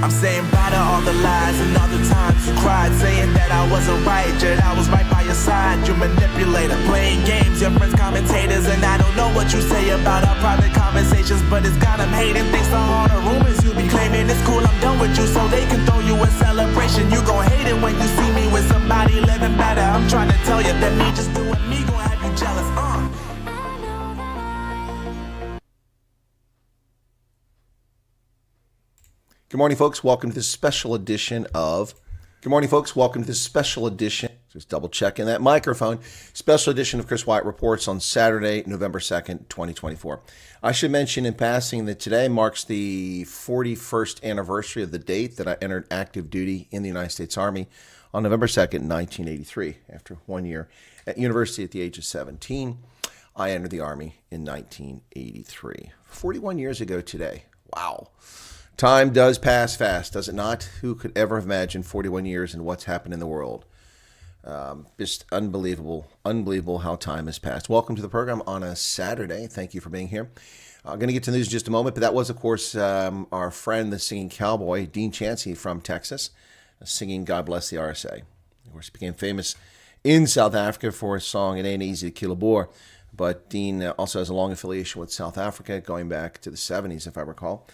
I'm saying bye to all the lies and all the times you cried, saying that I wasn't right, yet I was right by your side. You manipulator, playing games, your friends commentators, and I don't know what you say about our private conversations, but it's got them hating. Thanks to all the rumors you be claiming. It's cool, I'm done with you, so they can throw you a celebration. You gon' hate it when you see me with somebody living better. I'm trying to tell you that me just doing me gon' have you jealous. Good morning, folks. Welcome to this special edition of... Just double checking that microphone. Special edition of Chris Wyatt Reports on Saturday, November 2nd, 2024. I should mention in passing that today marks the 41st anniversary of the date that I entered active duty in the United States Army on November 2nd, 1983. After 1 year at university at the age of 17, I entered the Army in 1983. 41 years ago today. Wow. Time does pass fast, does it not? Who could ever have imagined 41 years and what's happened in the world? Just unbelievable how time has passed. Welcome to the program on a Saturday. Thank you for being here. I'm going to get to the news in just a moment, but that was, of course, our friend, the singing cowboy, Dean Chancey from Texas, singing God Bless the RSA. Of course, he became famous in South Africa for his song, It Ain't Easy to Kill a Boer. But Dean also has a long affiliation with South Africa, going back to the 70s, if I recall.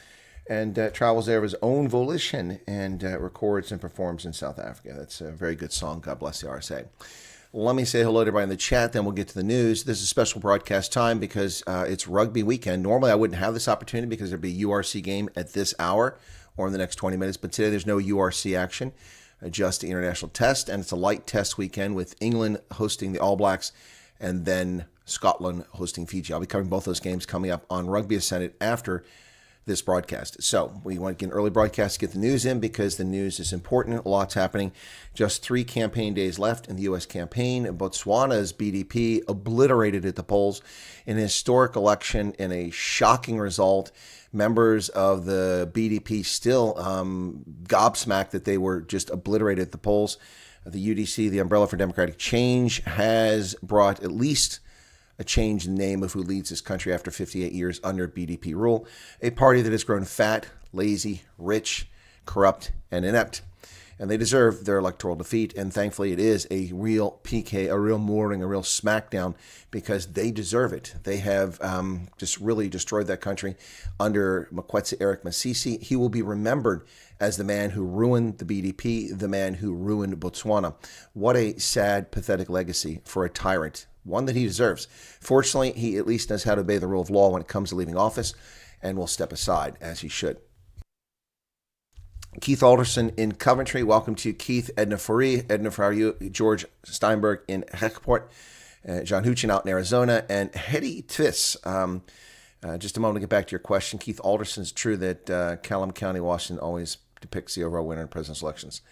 And travels there of his own volition and records and performs in South Africa. That's a very good song, God Bless the RSA. Let me say hello to everybody in the chat, then we'll get to the news. This is special broadcast time because it's rugby weekend. Normally I wouldn't have this opportunity because there'd be a URC game at this hour or in the next 20 minutes, but today there's no URC action, just the international test, and it's a light test weekend with England hosting the All Blacks and then Scotland hosting Fiji. I'll be covering both those games coming up on Rugby Ascendant after this broadcast. So we want to get an early broadcast to get the news in because the news is important. A lot's happening. Just 3 campaign days left in the U.S. campaign. Botswana's BDP obliterated at the polls in a historic election in a shocking result. Members of the BDP still gobsmacked that they were just obliterated at the polls. The UDC, the Umbrella for Democratic Change, has brought at least a change in the name of who leads this country after 58 years under BDP rule, a party that has grown fat, lazy, rich, corrupt, and inept. And they deserve their electoral defeat, and thankfully it is a real PK, a real mooring, a real smackdown, because they deserve it. They have just really destroyed that country under Mokgweetsi Eric Masisi. He will be remembered as the man who ruined the BDP, the man who ruined Botswana. What a sad, pathetic legacy for a tyrant. One that he deserves. Fortunately, he at least knows how to obey the rule of law when it comes to leaving office and will step aside as he should. Keith Alderson in Coventry. Welcome to you, Keith. Edna Fourie. Edna, how are you? George Steinberg in Hekport. John Huchin out in Arizona. And Hetty Tvis. Just a moment to get back to your question. Keith Alderson, is true that Callum County, Washington always depicts the overall winner in presidential elections?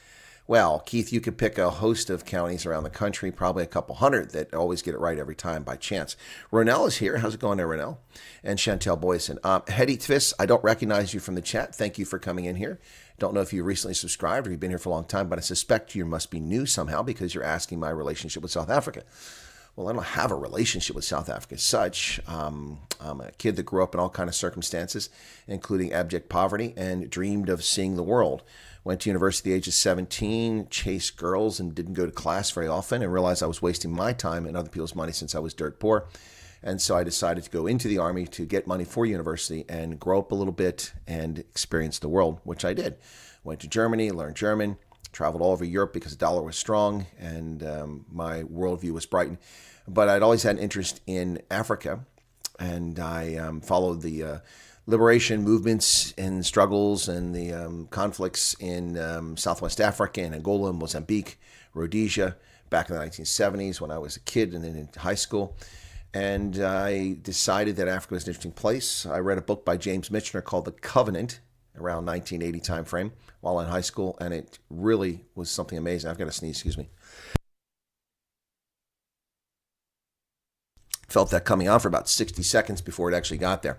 Well, Keith, you could pick a host of counties around the country, probably a couple hundred that always get it right every time by chance. Ronell is here. How's it going there, Ronell? And Chantel Boyson. Hetty Tvis, I don't recognize you from the chat. Thank you for coming in here. Don't know if you recently subscribed or you've been here for a long time, but I suspect you must be new somehow because you're asking my relationship with South Africa. Well, I don't have a relationship with South Africa as such. I'm a kid that grew up in all kinds of circumstances, including abject poverty, and dreamed of seeing the world. Went to university at the age of 17, chased girls, and didn't go to class very often, and realized I was wasting my time and other people's money since I was dirt poor. And so I decided to go into the Army to get money for university and grow up a little bit and experience the world, which I did. Went to Germany, learned German, traveled all over Europe because the dollar was strong and my worldview was brightened. But I'd always had an interest in Africa, and I followed the liberation movements and struggles and the conflicts in Southwest Africa and Angola, Mozambique, Rhodesia, back in the 1970s when I was a kid and then in high school. And I decided that Africa was an interesting place. I read a book by James Michener called The Covenant around 1980 timeframe while in high school, and it really was something amazing. I've got to sneeze, excuse me. Felt that coming on for about 60 seconds before it actually got there.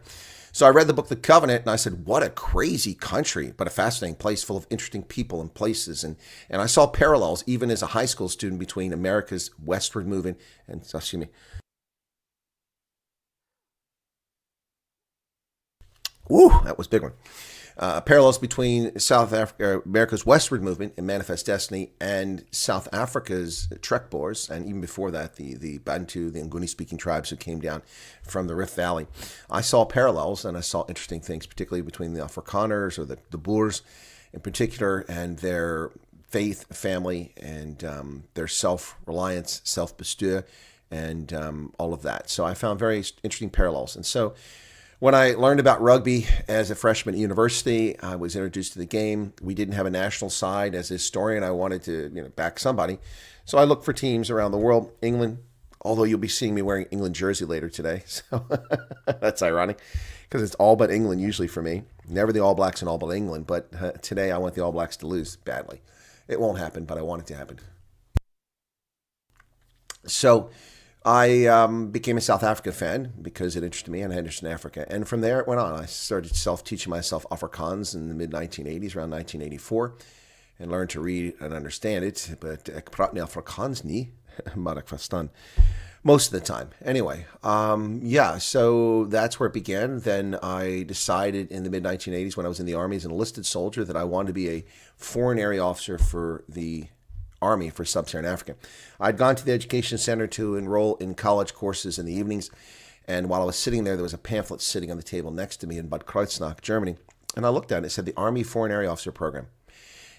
So I read the book The Covenant, and I said, what a crazy country, but a fascinating place full of interesting people and places. And I saw parallels, even as a high school student, between America's westward movement and, excuse me. Woo, that was a big one. Parallels between South Africa, America's westward movement in Manifest Destiny, and South Africa's Trek Boers, and even before that, the Bantu, the Nguni-speaking tribes who came down from the Rift Valley. I saw parallels, and I saw interesting things, particularly between the Afrikaners, or the Boers in particular, and their faith, family, and their self-reliance, self-bestuur, and all of that. So I found very interesting parallels. And so when I learned about rugby as a freshman at university, I was introduced to the game. We didn't have a national side. As a historian, I wanted to back somebody. So I looked for teams around the world. England, although you'll be seeing me wearing England jersey later today. So that's ironic because it's all but England usually for me. Never the All Blacks and all but England. But today I want the All Blacks to lose badly. It won't happen, but I want it to happen. So I became a South Africa fan because it interested me and I had interest in Africa. And from there it went on. I started self-teaching myself Afrikaans in the mid-1980s, around 1984, and learned to read and understand it. But ek praat nie Afrikaans nie, maar ek verstaan most of the time. Anyway, so that's where it began. Then I decided in the mid-1980s when I was in the Army as an enlisted soldier that I wanted to be a foreign area officer for the Army for Sub-Saharan Africa. I'd gone to the Education Center to enroll in college courses in the evenings, and while I was sitting there was a pamphlet sitting on the table next to me in Bad Kreuznach, Germany, and I looked at it. It said the Army Foreign Area Officer Program.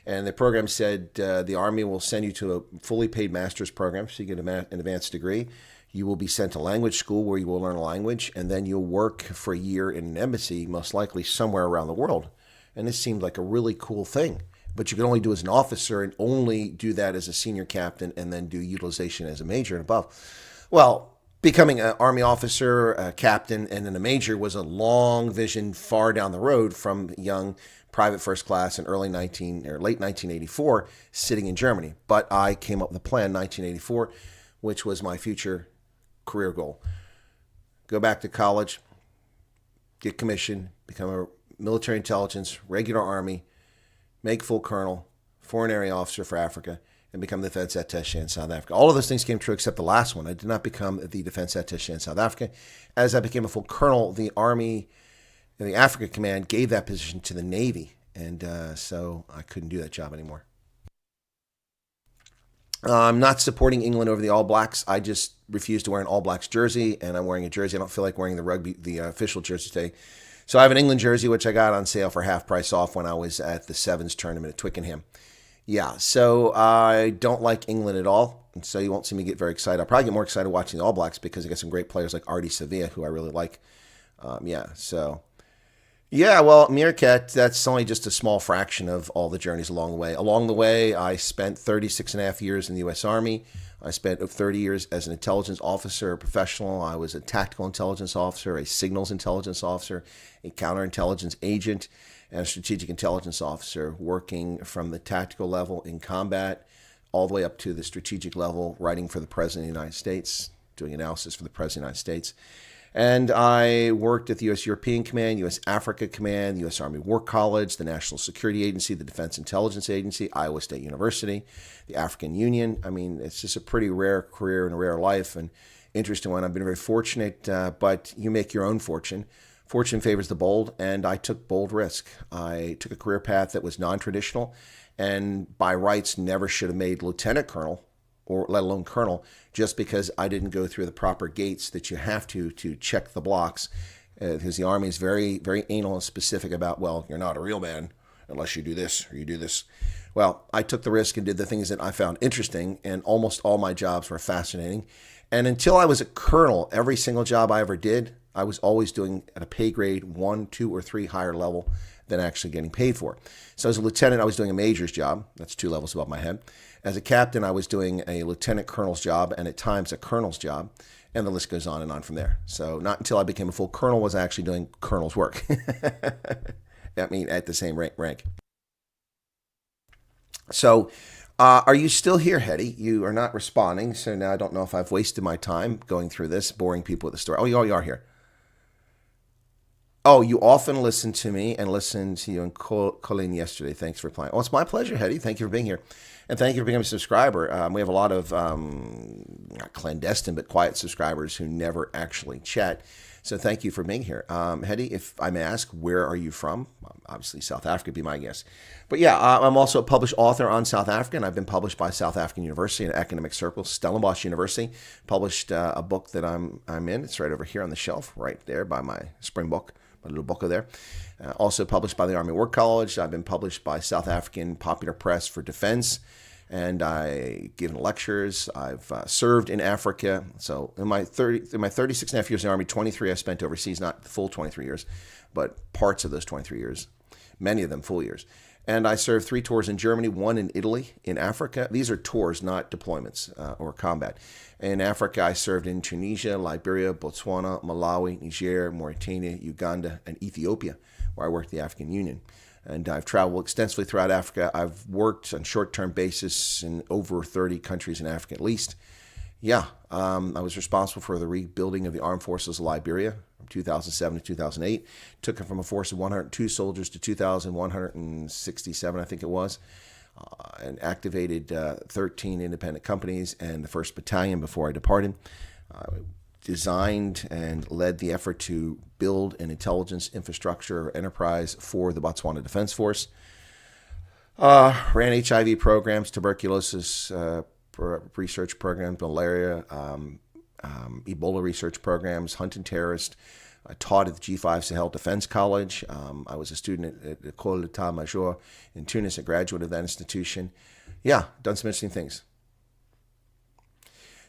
And the program said the Army will send you to a fully paid master's program, so you get an advanced degree. You will be sent to language school where you will learn a language, and then you'll work for a year in an embassy, most likely somewhere around the world. And this seemed like a really cool thing. But you can only do as an officer and only do that as a senior captain and then do utilization as a major and above. Well, becoming an Army officer, a captain, and then a major was a long vision far down the road from young private first class in late 1984 sitting in Germany. But I came up with a plan in 1984, which was my future career goal. Go back to college, get commissioned, become a military intelligence, regular Army, make full colonel, foreign area officer for Africa, and become the defense attaché in South Africa. All of those things came true except the last one. I did not become the defense attaché in South Africa. As I became a full colonel, the Army, the Africa Command gave that position to the Navy, and so I couldn't do that job anymore. I'm not supporting England over the All Blacks. I just refuse to wear an All Blacks jersey, and I'm wearing a jersey. I don't feel like wearing the official jersey today. So I have an England jersey, which I got on sale for half price off when I was at the Sevens tournament at Twickenham. Yeah, so I don't like England at all, and so you won't see me get very excited. I'll probably get more excited watching the All Blacks because I got some great players like Artie Sevilla, who I really like. Well, Meerkat, that's only just a small fraction of all the journeys along the way. Along the way, I spent 36 and a half years in the U.S. Army. I spent 30 years as an intelligence officer, a professional. I was a tactical intelligence officer, a signals intelligence officer, a counterintelligence agent, and a strategic intelligence officer, working from the tactical level in combat all the way up to the strategic level, writing for the President of the United States, doing analysis for the President of the United States. And I worked at the U.S. European Command, U.S. Africa Command, the U.S. Army War College, the National Security Agency, the Defense Intelligence Agency, Iowa State University, the African Union. I mean, it's just a pretty rare career and a rare life and interesting one. I've been very fortunate, but you make your own fortune. Fortune favors the bold, and I took bold risk. I took a career path that was non-traditional and by rights never should have made lieutenant colonel, or let alone colonel, just because I didn't go through the proper gates that you have to check the blocks, because the Army is very, very anal and specific about, well, you're not a real man unless you do this or you do this. Well, I took the risk and did the things that I found interesting, and almost all my jobs were fascinating. And until I was a colonel, every single job I ever did, I was always doing at a pay grade 1, 2, or 3 higher level than actually getting paid for. So as a lieutenant, I was doing a major's job. That's 2 levels above my head. As a captain, I was doing a lieutenant colonel's job and at times a colonel's job. And the list goes on and on from there. So not until I became a full colonel was I actually doing colonel's work. I mean, at the same rank. So are you still here, Hetty? You are not responding. So now I don't know if I've wasted my time going through this, boring people with the story. Oh, you are here. Oh, you often listen to me and listened to you and Colleen yesterday. Thanks for replying. Oh, it's my pleasure, Hetty. Thank you for being here. And thank you for becoming a subscriber. We have a lot of, not clandestine, but quiet subscribers who never actually chat. So thank you for being here. Hedy, if I may ask, where are you from? Obviously, South Africa would be my guess. But yeah, I'm also a published author on South Africa, and I've been published by South African University, an academic circle, Stellenbosch University. Published a book that I'm in. It's right over here on the shelf, right there by my spring book, my little book over there. Also published by the Army War College. I've been published by South African Popular Press for Defense. And I've given lectures. I've served in Africa. So in my 36 and a half years in the Army, 23 I spent overseas, not the full 23 years, but parts of those 23 years, many of them full years. And I served 3 tours in Germany, 1 in Italy, in Africa. These are tours, not deployments or combat. In Africa, I served in Tunisia, Liberia, Botswana, Malawi, Niger, Mauritania, Uganda, and Ethiopia, where I worked at the African Union. And I've traveled extensively throughout Africa. I've worked on short-term basis in over 30 countries in Africa at least. Yeah, I was responsible for the rebuilding of the armed forces of Liberia from 2007 to 2008. Took it from a force of 102 soldiers to 2,167, I think it was, and activated 13 independent companies and the 1st Battalion before I departed. Designed and led the effort to build an intelligence infrastructure or enterprise for the Botswana Defense Force. Ran HIV programs, tuberculosis research programs, malaria, Ebola research programs, hunting terrorists. I taught at the G5 Sahel Defense College. I was a student at École d'État Major in Tunis, a graduate of that institution. Yeah, done some interesting things.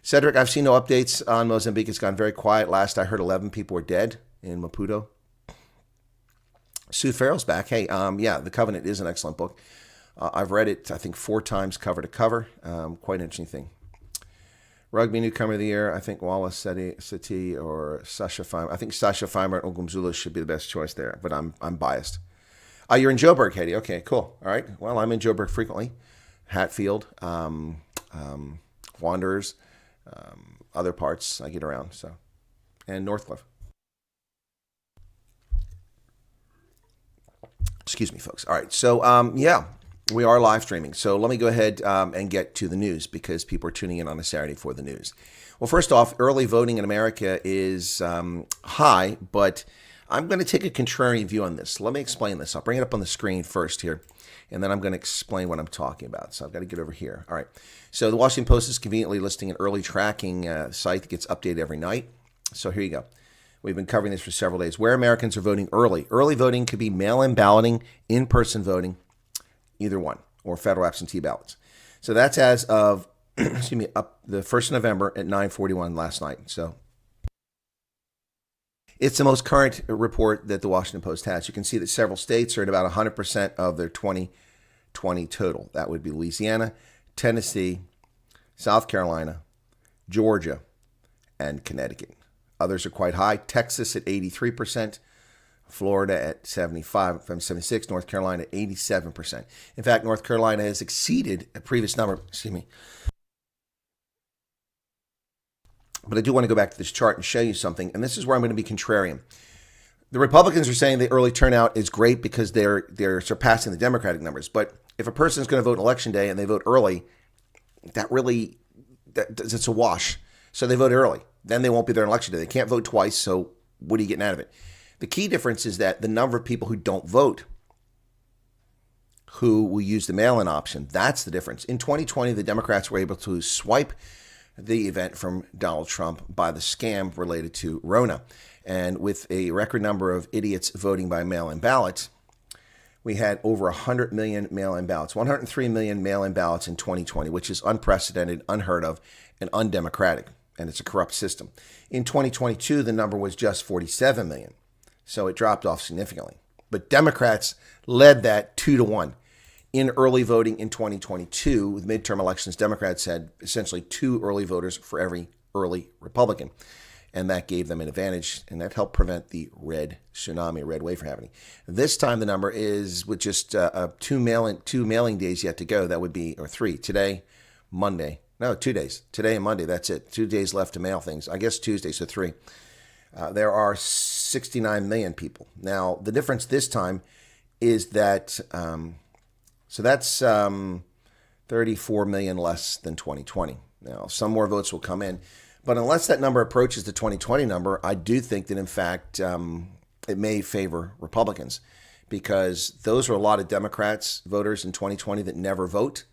Cedric, I've seen no updates on Mozambique. It's gone very quiet. Last I heard, 11 people were dead in Maputo. Sue Farrell's back. Hey, yeah, The Covenant is an excellent book. I've read it, I think, 4 times cover to cover. Quite an interesting thing. Rugby Newcomer of the Year, I think Wallace Seti or Sasha Feimer. I think Sasha Feimer and Ogumzulu should be the best choice there, but I'm biased. You're in Joburg, Hedy. Okay, cool. All right. Well, I'm in Joburg frequently. Hatfield, Wanderers. Other parts I get around, so, and Northcliffe. Excuse me, folks. All right, so yeah, we are live streaming. So let me go ahead and get to the news because people are tuning in on a Saturday for the news. Well, first off, early voting in America is high, but I'm going to take a contrarian view on this. Let me explain this. I'll bring it up on the screen first here, and then I'm going to explain what I'm talking about. So I've got to get over here. All right. So the Washington Post is conveniently listing an early tracking site that gets updated every night. So here you go. We've been covering this for several days. Where Americans are voting early. Early voting could be mail-in balloting, in-person voting, either one, or federal absentee ballots. So that's as of, excuse me, up the 1st of November at 9:41 last night. So it's the most current report that the Washington Post has. You can see that several states are at about 100% of their 2020 total. That would be Louisiana, Tennessee, South Carolina, Georgia, and Connecticut. Others are quite high. Texas at 83%, Florida at 76%, North Carolina at 87%. In fact, North Carolina has exceeded a previous number. Excuse me. But I do want to go back to this chart and show you something, and this is where I'm going to be contrarian. The Republicans are saying the early turnout is great because they're surpassing the Democratic numbers. But if a person is going to vote on Election Day and they vote early, it's a wash. So they vote early. Then they won't be there on Election Day. They can't vote twice, so what are you getting out of it? The key difference is that the number of people who don't vote, who will use the mail-in option, that's the difference. In 2020, the Democrats were able to swipe the event from Donald Trump by the scam related to Rona. And with a record number of idiots voting by mail-in ballots, we had over 100 million mail-in ballots, 103 million mail-in ballots in 2020, which is unprecedented, unheard of, and undemocratic, and it's a corrupt system. In 2022, the number was just 47 million, so it dropped off significantly. But Democrats led that 2-1. In early voting in 2022, with midterm elections, Democrats had essentially 2 early voters for every early Republican. And that gave them an advantage, and that helped prevent the red tsunami, red wave from happening. This time the number is, with just 2 mailing days yet to go, that would be, or 3, today, Monday. No, 2 days. Today and Monday, that's it. 2 days left to mail things. I guess Tuesday, so 3. There are 69 million people. Now, the difference this time is that, so that's 34 million less than 2020. Now, some more votes will come in. But unless that number approaches the 2020 number, I do think that, in fact, it may favor Republicans, because those are a lot of Democrats voters in 2020 that never vote.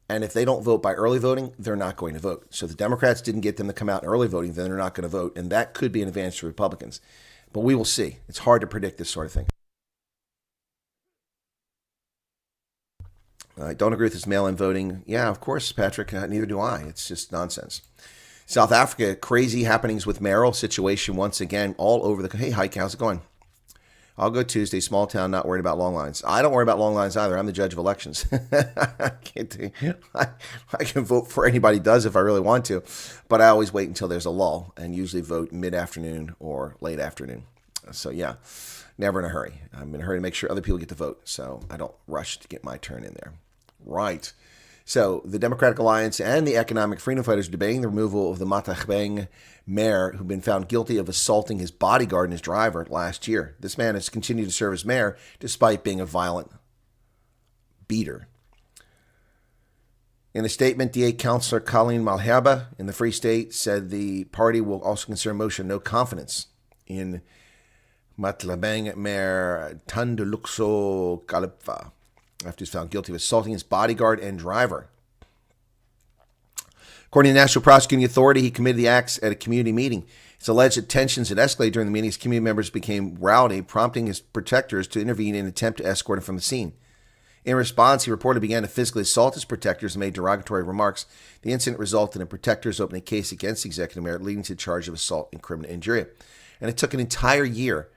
And if they don't vote by early voting, they're not going to vote. So if the Democrats didn't get them to come out in early voting, then they're not going to vote. And that could be an advantage to Republicans. But we will see. It's hard to predict this sort of thing. I don't agree with this mail-in voting. Yeah, of course, Patrick. Neither do I. It's just nonsense. South Africa, crazy happenings with mayoral situation once again all over the... Hey, Hike, how's it going? I'll go Tuesday, small town, not worried about long lines. I don't worry about long lines either. I'm the judge of elections. I can vote for anybody does if I really want to, but I always wait until there's a lull and usually vote mid-afternoon or late afternoon. So yeah, never in a hurry. I'm in a hurry to make sure other people get to vote, so I don't rush to get my turn in there. Right. So the Democratic Alliance and the Economic Freedom Fighters are debating the removal of the Matabeleland mayor, who'd been found guilty of assaulting his bodyguard and his driver last year. This man has continued to serve as mayor despite being a violent beater. In a statement, DA Councillor Colleen Malherbe in the Free State said the party will also consider a motion of no confidence in Matabeleland Mayor Thando Kalipfa after he's found guilty of assaulting his bodyguard and driver. According to the National Prosecuting Authority, he committed the acts at a community meeting. It's alleged that tensions had escalated during the meeting as community members became rowdy, prompting his protectors to intervene in an attempt to escort him from the scene. In response, he reportedly began to physically assault his protectors and made derogatory remarks. The incident resulted in protectors opening a case against the executive mayor, leading to the charge of assault and criminal injury. And it took an entire year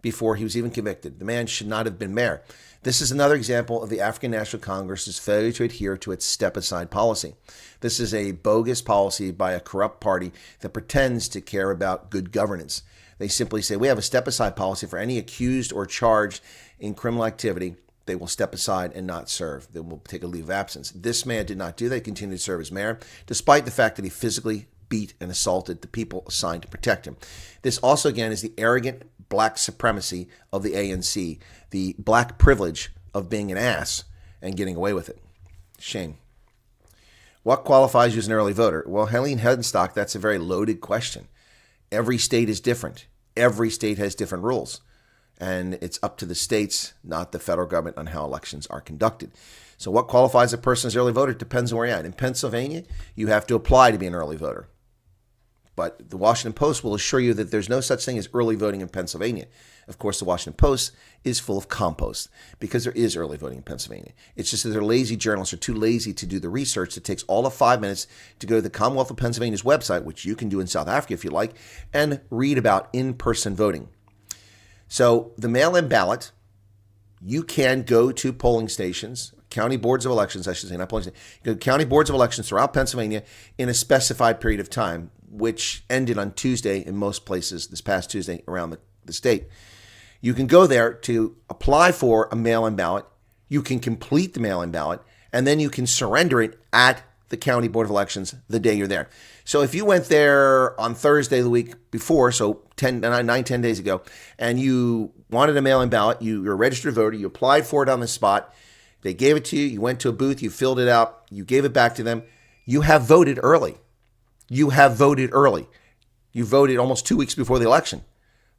before he was even convicted. The man should not have been mayor. This is another example of the African National Congress's failure to adhere to its step-aside policy. This is a bogus policy by a corrupt party that pretends to care about good governance. They simply say, we have a step-aside policy for any accused or charged in criminal activity. They will step aside and not serve. They will take a leave of absence. This man did not do that. He continued to serve as mayor, despite the fact that he physically beat and assaulted the people assigned to protect him. This also, again, is the arrogant black supremacy of the ANC, the black privilege of being an ass and getting away with it. Shame. What qualifies you as an early voter? Well, Helene Hedenstock, that's a very loaded question. Every state is different. Every state has different rules. And it's up to the states, not the federal government, on how elections are conducted. So what qualifies a person as an early voter depends on where you're at. In Pennsylvania, you have to apply to be an early voter. But the Washington Post will assure you that there's no such thing as early voting in Pennsylvania. Of course, the Washington Post is full of compost because there is early voting in Pennsylvania. It's just that their lazy journalists are too lazy to do the research. It takes all of 5 minutes to go to the Commonwealth of Pennsylvania's website, which you can do in South Africa if you like, and read about in-person voting. So the mail-in ballot, you can go to polling stations, county boards of elections, I should say, not polling stations. You go to county boards of elections throughout Pennsylvania in a specified period of time, which ended on Tuesday in most places this past Tuesday around the state. You can go there to apply for a mail-in ballot. You can complete the mail-in ballot, and then you can surrender it at the county board of elections the day you're there. So if you went there on Thursday the week before, so 10 days ago, and you wanted a mail-in ballot, you're a registered voter, you applied for it on the spot, they gave it to you, you went to a booth, you filled it out, you gave it back to them, you have voted early. You have voted early. You voted almost 2 weeks before the election.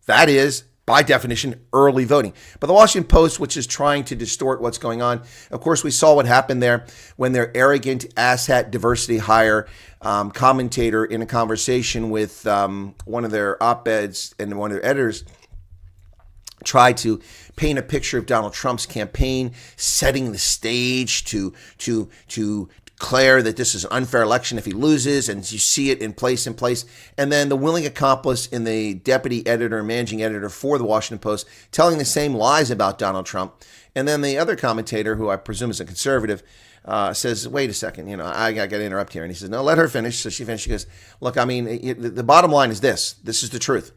That is, by definition, early voting. But the Washington Post, which is trying to distort what's going on, of course, we saw what happened there when their arrogant asshat diversity hire commentator in a conversation with one of their op-eds and one of their editors tried to paint a picture of Donald Trump's campaign, setting the stage to declare that this is an unfair election if he loses, and you see it in place. And then the willing accomplice in the deputy editor, managing editor for the Washington Post, telling the same lies about Donald Trump. And then the other commentator, who I presume is a conservative, says, wait a second, I got to interrupt here. And he says, no, let her finish. So she finished. She goes, look, I mean, the bottom line is this. This is the truth.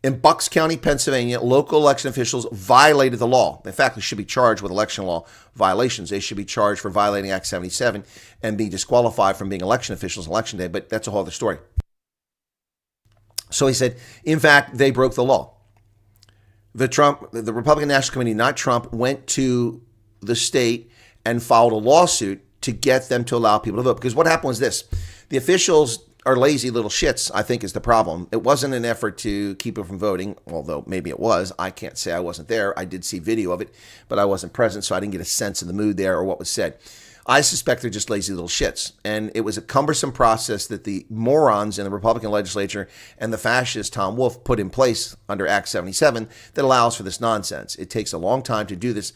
In Bucks County, Pennsylvania, local election officials violated the law. In fact, they should be charged with election law violations. They should be charged for violating Act 77 and be disqualified from being election officials on Election Day, but that's a whole other story. So he said, in fact, they broke the law. The Republican National Committee, not Trump, went to the state and filed a lawsuit to get them to allow people to vote. Because what happened was this. The officials are lazy little shits, I think, is the problem. It wasn't an effort to keep them from voting, although maybe it was. I can't say I wasn't there. I did see video of it, but I wasn't present, so I didn't get a sense of the mood there or what was said. I suspect they're just lazy little shits. And it was a cumbersome process that the morons in the Republican legislature and the fascist Tom Wolf put in place under Act 77 that allows for this nonsense. It takes a long time to do this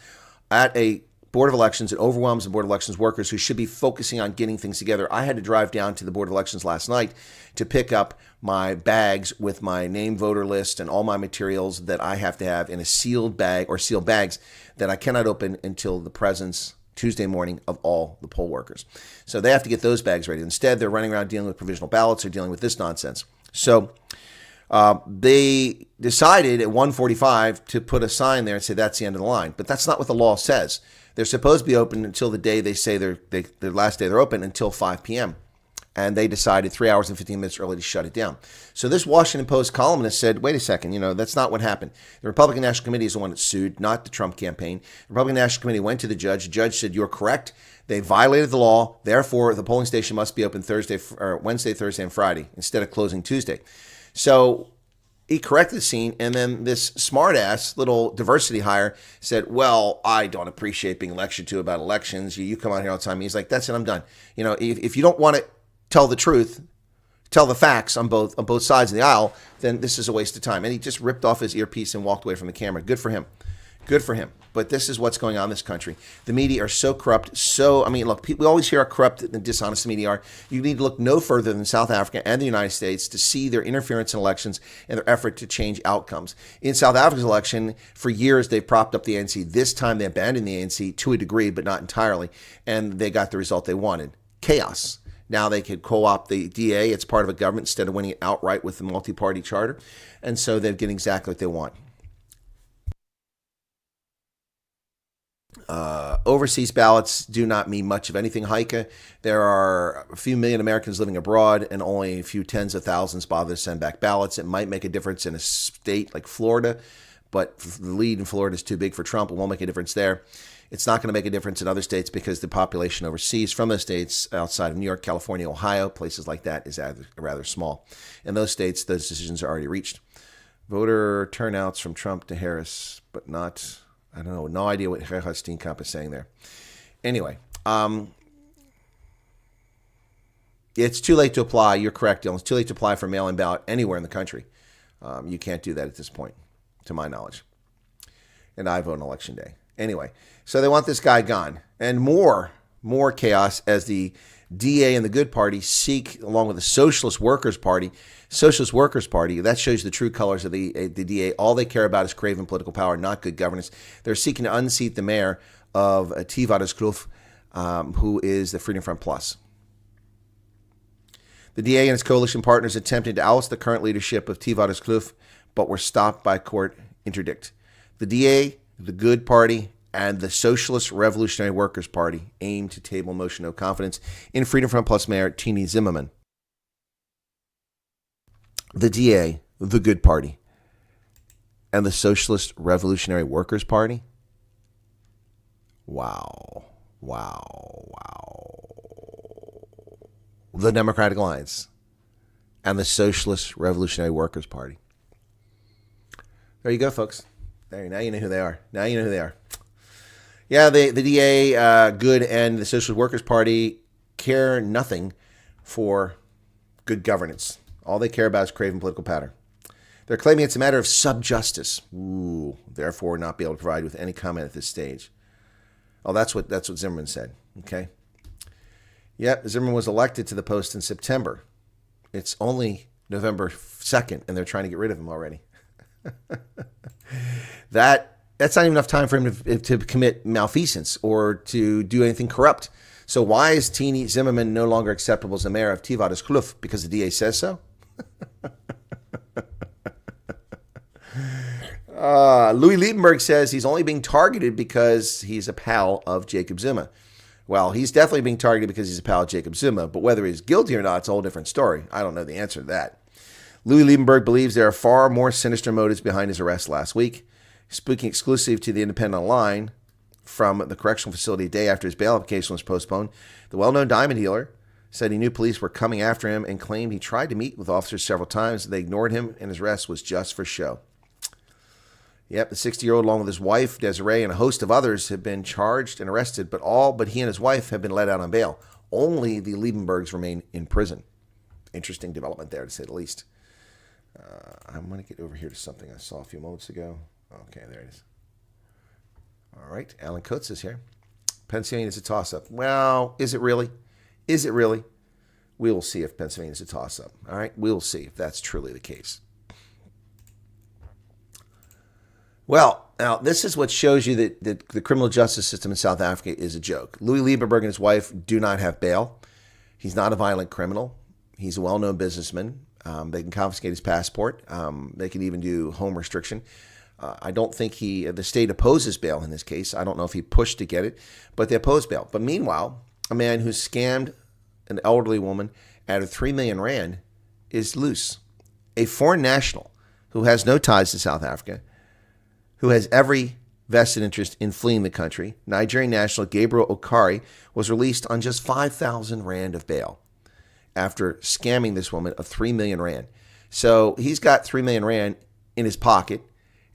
at a Board of Elections. It overwhelms the Board of Elections workers who should be focusing on getting things together. I had to drive down to the Board of Elections last night to pick up my bags with my name voter list and all my materials that I have to have in a sealed bag or sealed bags that I cannot open until the presence Tuesday morning of all the poll workers. So they have to get those bags ready. Instead, they're running around dealing with provisional ballots or dealing with this nonsense. So they decided at 1:45 to put a sign there and say that's the end of the line. But that's not what the law says. They're supposed to be open until the day they say their last day they're open, until 5 p.m. And they decided 3 hours and 15 minutes early to shut it down. So this Washington Post columnist said, wait a second, that's not what happened. The Republican National Committee is the one that sued, not the Trump campaign. The Republican National Committee went to the judge. The judge said, you're correct. They violated the law. Therefore, the polling station must be open Wednesday, Thursday, and Friday instead of closing Tuesday. So he corrected the scene, and then this smart-ass little diversity hire said, well, I don't appreciate being lectured to about elections. You come out here all the time. He's like, that's it, I'm done. If you don't want to tell the truth, tell the facts on both sides of the aisle, then this is a waste of time. And he just ripped off his earpiece and walked away from the camera. Good for him. Good for him. But this is what's going on in this country. The media are so corrupt. Look, we always hear how corrupt and dishonest the media are. You need to look no further than South Africa and the United States to see their interference in elections and their effort to change outcomes. In South Africa's election, for years, they've propped up the ANC. This time, they abandoned the ANC to a degree, but not entirely. And they got the result they wanted. Chaos. Now they could co-opt the DA. It's part of a government instead of winning it outright with the multi-party charter. And so they're getting exactly what they want. Overseas ballots do not mean much of anything, Heike. There are a few million Americans living abroad and only a few tens of thousands bother to send back ballots. It might make a difference in a state like Florida, but the lead in Florida is too big for Trump. It won't make a difference there. It's not going to make a difference in other states because the population overseas from those states outside of New York, California, Ohio, places like that is rather small. In those states, those decisions are already reached. Voter turnouts from Trump to Harris, but not... I don't know. No idea what Gerhard Steenkamp is saying there. Anyway, it's too late to apply. You're correct, Dylan. It's too late to apply for mail-in ballot anywhere in the country. You can't do that at this point, to my knowledge. And I vote on Election Day. Anyway, so they want this guy gone. And more chaos as the DA and the Good Party seek, along with the Socialist Workers' Party, that shows you the true colors of the DA. All they care about is craven political power, not good governance. They're seeking to unseat the mayor of Tivadaskloof, who is the Freedom Front Plus. The DA and its coalition partners attempted to oust the current leadership of Tivadaskloof, but were stopped by court interdict. The DA, the Good Party, and the Socialist Revolutionary Workers' Party aim to table motion no confidence in Freedom Front Plus Mayor Tini Zimmerman. The DA, the Good Party, and the Socialist Revolutionary Workers' Party? Wow. The Democratic Alliance and the Socialist Revolutionary Workers' Party. There you go, folks. There, now you know who they are. Yeah, the DA, Good, and the Socialist Workers' Party care nothing for good governance. All they care about is craven political power. They're claiming it's a matter of sub-justice. Ooh, therefore not be able to provide with any comment at this stage. Oh, that's what Zimmerman said. Okay. Yep, Zimmerman was elected to the post in September. It's only November 2nd, and they're trying to get rid of him already. That's not even enough time for him to commit malfeasance or to do anything corrupt. So why is Tini Zimmerman no longer acceptable as the mayor of Tivadaskloof? Because the DA says so? Louis Liebenberg says he's only being targeted because he's a pal of Jacob Zuma. Well, he's definitely being targeted because he's a pal of Jacob Zuma, but whether he's guilty or not, it's a whole different story. I don't know the answer to that. Louis Liebenberg believes there are far more sinister motives behind his arrest last week. Speaking exclusive to the Independent Online from the correctional facility a day after his bail application was postponed, the well-known diamond dealer said he knew police were coming after him and claimed he tried to meet with officers several times. They ignored him, and his arrest was just for show. Yep, the 60-year-old, along with his wife, Desiree, and a host of others, have been charged and arrested, but all but he and his wife have been let out on bail. Only the Liebenbergs remain in prison. Interesting development there, to say the least. I'm going to get over here to something I saw a few moments ago. Okay, there it is. All right, Alan Coates is here. Pennsylvania is a toss-up. Well, is it really? Is it really? We will see if Pennsylvania is a toss-up. All right, we'll see if that's truly the case. Well, now this is what shows you that the criminal justice system in South Africa is a joke. Louis Liebenberg and his wife do not have bail. He's not a violent criminal. He's a well-known businessman. They can confiscate his passport. They can even do home restriction. I don't think the state opposes bail in this case. I don't know if he pushed to get it, but they oppose bail. But meanwhile, a man who scammed an elderly woman out of 3 million rand is loose. A foreign national who has no ties to South Africa, who has every vested interest in fleeing the country, Nigerian national Gabriel Okari, was released on just 5,000 rand of bail after scamming this woman of 3 million rand. So he's got 3 million rand in his pocket,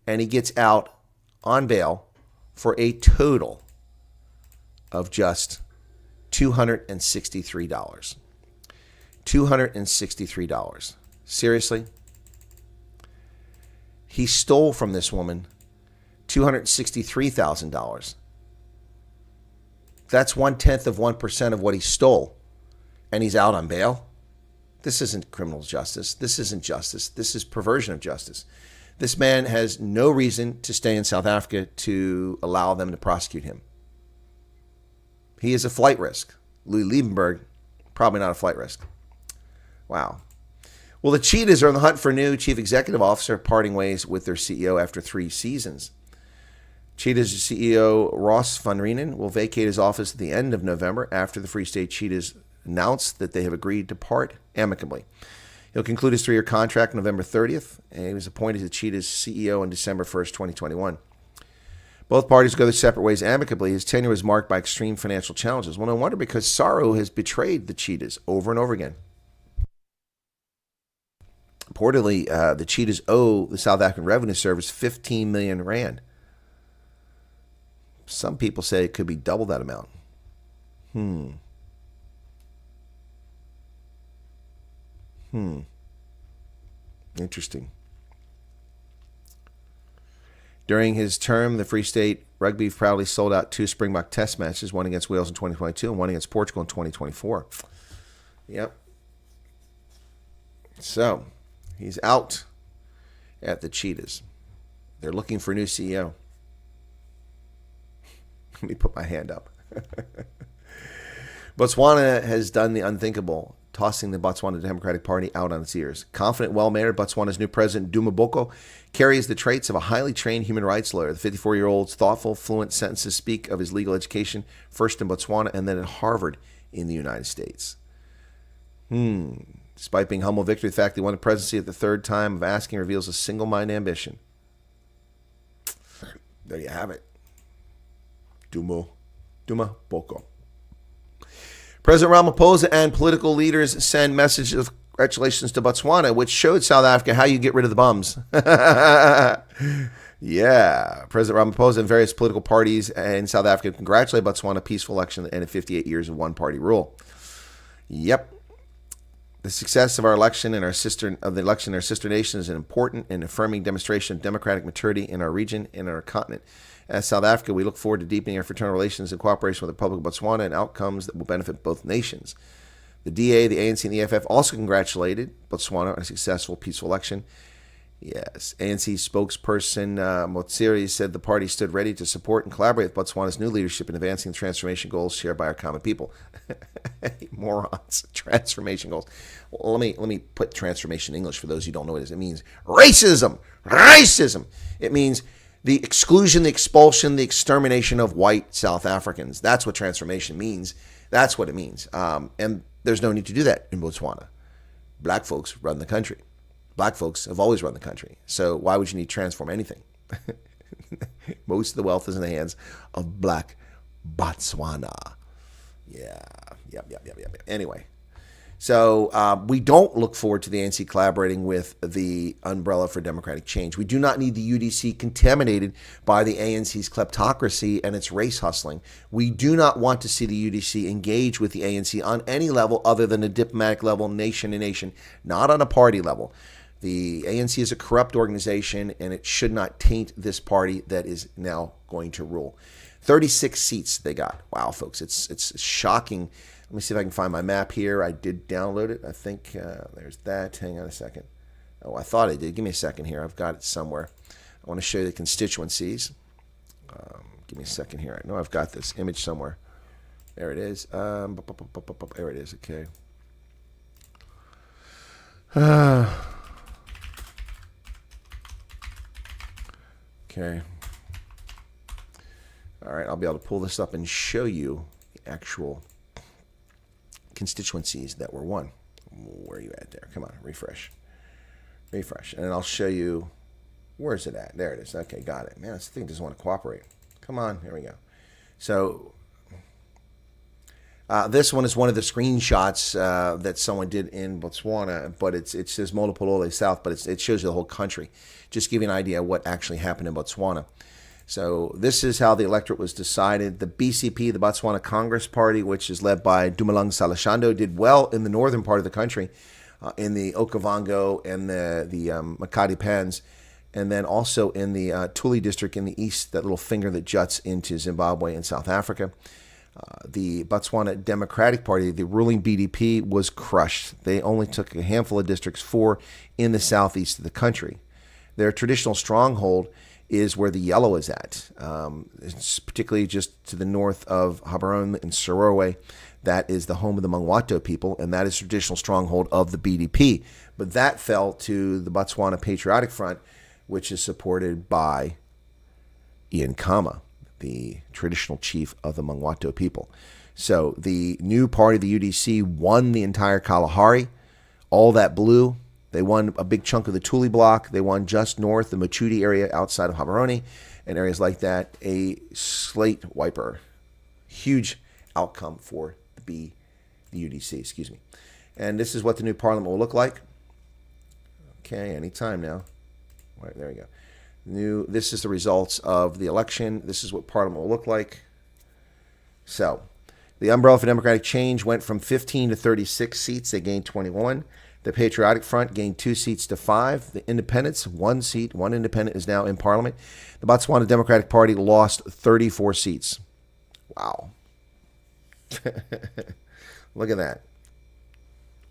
and he gets out on bail for a total of just $263. $263. Seriously? He stole from this woman $263,000. That's 0.1% of what he stole, and he's out on bail? This isn't criminal justice. This isn't justice. This is perversion of justice. This man has no reason to stay in South Africa to allow them to prosecute him. He is a flight risk. Louis Liebenberg, probably not a flight risk. Wow. Well, the Cheetahs are on the hunt for a new chief executive officer, parting ways with their CEO after 3 seasons. Cheetahs CEO Ross van Reenen will vacate his office at the end of November after the Free State Cheetahs announced that they have agreed to part amicably. He'll conclude his 3-year contract November 30th, and he was appointed the Cheetahs CEO on December 1st, 2021. Both parties go their separate ways amicably. His tenure was marked by extreme financial challenges. Well, no wonder, because Saro has betrayed the Cheetahs over and over again. Reportedly, the Cheetahs owe the South African Revenue Service 15 million rand. Some people say it could be double that amount. Interesting. During his term, the Free State Rugby proudly sold out 2 Springbok Test matches, one against Wales in 2022 and one against Portugal in 2024. Yep. So, he's out at the Cheetahs. They're looking for a new CEO. Let me put my hand up. Botswana has done the unthinkable, tossing the Botswana Democratic Party out on its ears. Confident, well-mannered, Botswana's new president, Duma Boko, carries the traits of a highly trained human rights lawyer. The 54-year-old's thoughtful, fluent sentences speak of his legal education, first in Botswana and then at Harvard in the United States. Despite being humble victory, the fact that he won the presidency at the 3rd time of asking reveals a single-minded ambition. There you have it. Duma Boko. President Ramaphosa and political leaders send messages of congratulations to Botswana, which showed South Africa how you get rid of the bums. Yeah. President Ramaphosa and various political parties in South Africa congratulate Botswana peaceful election and 58 years of one-party rule. Yep. The success of our election and our sister nation is an important and affirming demonstration of democratic maturity in our region and our continent. As South Africa, we look forward to deepening our fraternal relations in cooperation with the Republic of Botswana and outcomes that will benefit both nations. The DA, the ANC, and the EFF also congratulated Botswana on a successful, peaceful election. Yes. ANC spokesperson Motsiri said the party stood ready to support and collaborate with Botswana's new leadership in advancing the transformation goals shared by our common people. Morons. Transformation goals. Well, let me put transformation in English for those who don't know what it is. It means racism. Racism. It means the exclusion, the expulsion, the extermination of white South Africans. That's what transformation means. That's what it means. And there's no need to do that in Botswana. Black folks run the country. Black folks have always run the country. So why would you need to transform anything? Most of the wealth is in the hands of black Botswana. Yeah. Yep. Anyway, So we don't look forward to the ANC collaborating with the Umbrella for Democratic Change. We do not need the UDC contaminated by the ANC's kleptocracy and its race hustling. We do not want to see the UDC engage with the ANC on any level other than a diplomatic level, nation to nation, not on a party level. The ANC is a corrupt organization, and it should not taint this party that is now going to rule. 36 seats they got. Wow, folks, it's shocking. Let me see if I can find my map here. I did download it. I think there's that. Hang on a second. Oh, I thought I did. Give me a second here. I've got it somewhere. I want to show you the constituencies. Give me a second here. I know I've got this image somewhere. There it is. There it is. Okay. Okay. All right. I'll be able to pull this up and show you the actual constituencies that were won. Where are you at there? Come on, refresh. Refresh. And then I'll show you, where is it at? There it is. Okay, got it. Man, this thing doesn't want to cooperate. Come on, here we go. So this one is one of the screenshots that someone did in Botswana, but it says Molopolole South, but it shows you the whole country. Just give you an idea of what actually happened in Botswana. So this is how the electorate was decided. The BCP, the Botswana Congress Party, which is led by Dumalang Salashando, did well in the northern part of the country, in the Okavango and the Makati Pans, and then also in the Tuli district in the east, that little finger that juts into Zimbabwe and South Africa. The Botswana Democratic Party, the ruling BDP, was crushed. They only took a handful of districts, 4 in the southeast of the country. Their traditional stronghold is where the yellow is at. It's particularly just to the north of Gaborone and Sorowe. That is the home of the Mangwato people, and that is the traditional stronghold of the BDP. But that fell to the Botswana Patriotic Front, which is supported by Ian Khama, the traditional chief of the Mangwato people. So the new party, the UDC, won the entire Kalahari, all that blue. They won a big chunk of the Tuli block. They won just north, the Machudi area outside of Gaborone and areas like that. A slate wiper. Huge outcome for the UDC, excuse me. And this is what the new parliament will look like. Okay, anytime now. All right, there we go. This is the results of the election. This is what parliament will look like. So, the Umbrella for Democratic Change went from 15 to 36 seats. They gained 21. The Patriotic Front gained 2 seats to 5. The Independents, 1 seat. 1 independent is now in Parliament. The Botswana Democratic Party lost 34 seats. Wow. Look at that.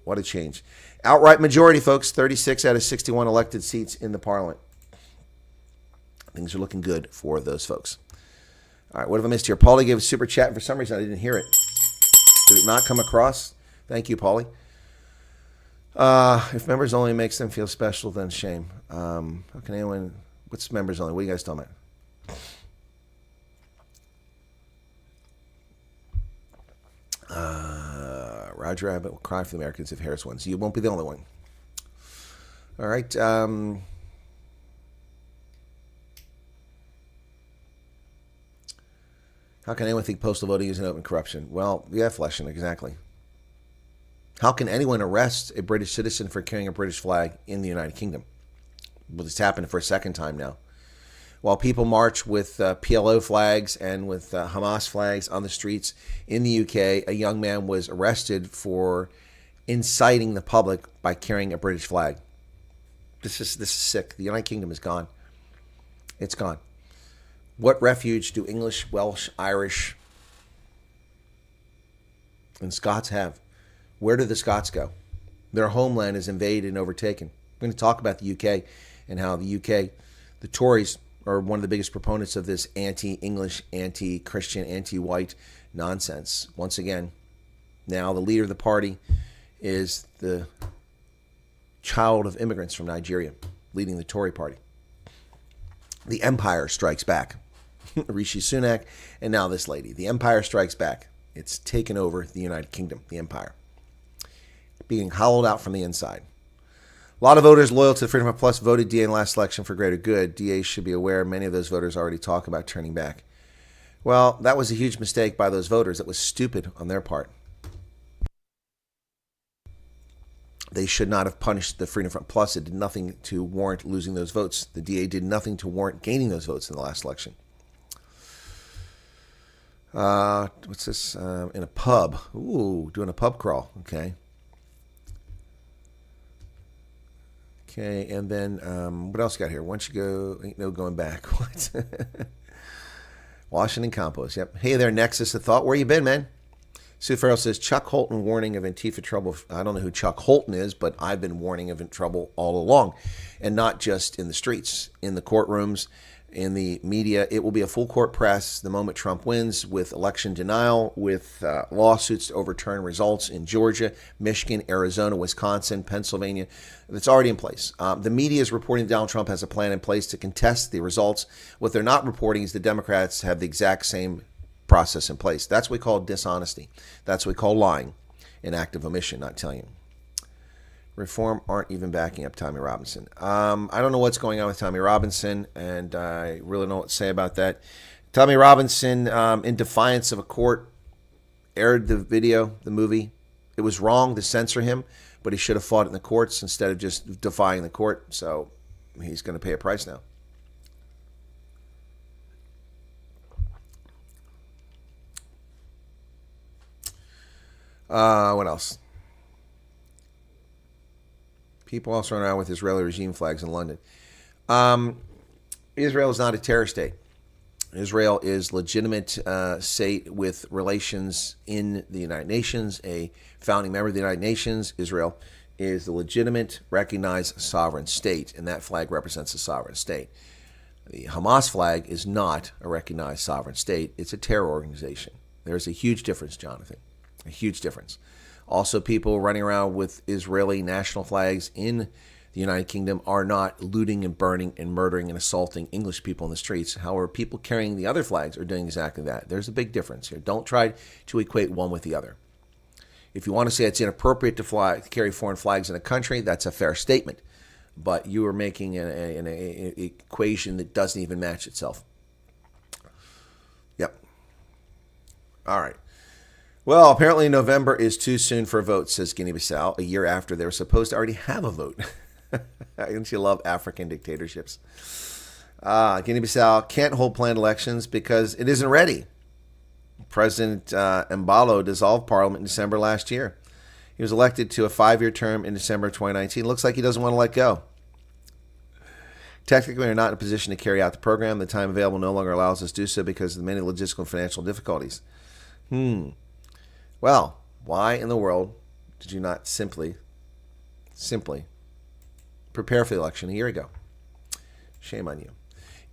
What a change. Outright majority, folks. 36 out of 61 elected seats in the Parliament. Things are looking good for those folks. All right, what have I missed here? Paulie gave a super chat. For some reason, I didn't hear it. Did it not come across? Thank you, Paulie. If members only makes them feel special, then shame. How can anyone... What's members only? What are you guys talking about? Roger Rabbit will cry for the Americans if Harris wins. You won't be the only one. All right. How can anyone think postal voting is an open corruption? Well, yeah, Fleshin, exactly. How can anyone arrest a British citizen for carrying a British flag in the United Kingdom? Well, this happened for a second time now. While people march with PLO flags and with Hamas flags on the streets in the UK, a young man was arrested for inciting the public by carrying a British flag. This is sick. The United Kingdom is gone. It's gone. What refuge do English, Welsh, Irish, and Scots have? Where do the Scots go? Their homeland is invaded and overtaken. We're going to talk about the UK and how the UK, the Tories, are one of the biggest proponents of this anti-English, anti-Christian, anti-white nonsense. Once again, now the leader of the party is the child of immigrants from Nigeria, leading the Tory party. The empire strikes back. Rishi Sunak, and now this lady. The empire strikes back. It's taken over the United Kingdom, the empire. Being hollowed out from the inside. A lot of voters loyal to the Freedom of Plus voted DA in last election for greater good. DA should be aware many of those voters already talk about turning back. Well, that was a huge mistake by those voters. That was stupid on their part. They should not have punished the Freedom Front Plus. It did nothing to warrant losing those votes. The DA did nothing to warrant gaining those votes in the last election. What's this? In a pub. Ooh, doing a pub crawl. Okay. Okay, and then what else got here? Once you go, ain't no going back. What? Washington Compost. Yep. Hey there, Nexus of Thought. Where you been, man? Sue Farrell says, Chuck Holton warning of Antifa trouble. I don't know who Chuck Holton is, but I've been warning of trouble all along. And not just in the streets, in the courtrooms, in the media. It will be a full court press the moment Trump wins, with election denial, with lawsuits to overturn results in Georgia, Michigan, Arizona, Wisconsin, Pennsylvania. It's already in place. The media is reporting Donald Trump has a plan in place to contest the results. What they're not reporting is the Democrats have the exact same process in place. That's what we call dishonesty. That's what we call lying, an act of omission, not telling you. Reform aren't even backing up Tommy Robinson. I don't know what's going on with Tommy Robinson, and I really don't know what to say about that. Tommy Robinson, in defiance of a court, aired the video, the movie. It was wrong to censor him, but he should have fought in the courts instead of just defying the court. So he's going to pay a price now. What else? People also run around with Israeli regime flags in London. Israel is not a terror state. Israel is legitimate state with relations in the United Nations, a founding member of the United Nations. Israel is the legitimate, recognized sovereign state, and that flag represents a sovereign state. The Hamas flag is not a recognized sovereign state. It's a terror organization. There's a huge difference, Jonathan. A huge difference. Also, people running around with Israeli national flags in the United Kingdom are not looting and burning and murdering and assaulting English people in the streets. However, people carrying the other flags are doing exactly that. There's a big difference here. Don't try to equate one with the other. If you want to say it's inappropriate to carry foreign flags in a country, that's a fair statement. But you are making an equation that doesn't even match itself. Yep. All right. Well, apparently November is too soon for a vote, says Guinea-Bissau, a year after they were supposed to already have a vote. Don't you love African dictatorships? Guinea-Bissau can't hold planned elections because it isn't ready. President Embalo dissolved parliament in December last year. He was elected to a 5-year term in December 2019. Looks like he doesn't want to let go. Technically, we're not in a position to carry out the program. The time available no longer allows us to do so because of the many logistical and financial difficulties. Well, why in the world did you not simply prepare for the election a year ago? Shame on you.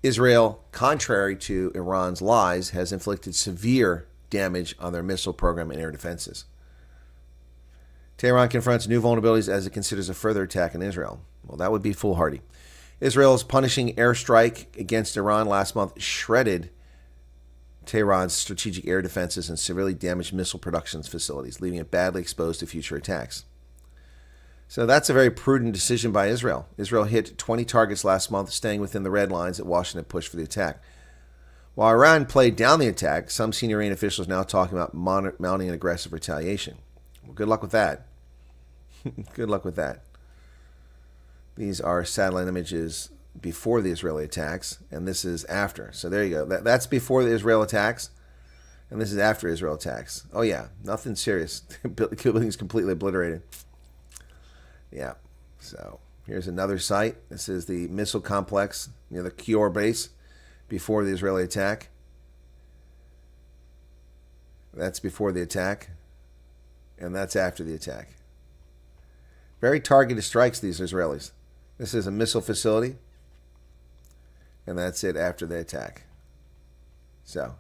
Israel, contrary to Iran's lies, has inflicted severe damage on their missile program and air defenses. Tehran confronts new vulnerabilities as it considers a further attack on Israel. Well, that would be foolhardy. Israel's punishing airstrike against Iran last month shredded Tehran's strategic air defenses and severely damaged missile production facilities, leaving it badly exposed to future attacks. So that's a very prudent decision by Israel. Israel hit 20 targets last month, staying within the red lines that Washington pushed for the attack. While Iran played down the attack, some senior Iranian officials are now talking about mounting an aggressive retaliation. Well, good luck with that. Good luck with that. These are satellite images before the Israeli attacks, and this is after. So there you go. That's before the Israel attacks, and this is after Israel attacks. Oh yeah, nothing serious. Building's completely obliterated. Yeah. So here's another site. This is the missile complex near the Kior base before the Israeli attack. That's before the attack, and that's after the attack. Very targeted strikes, these Israelis. This is a missile facility. And that's it after the attack. So,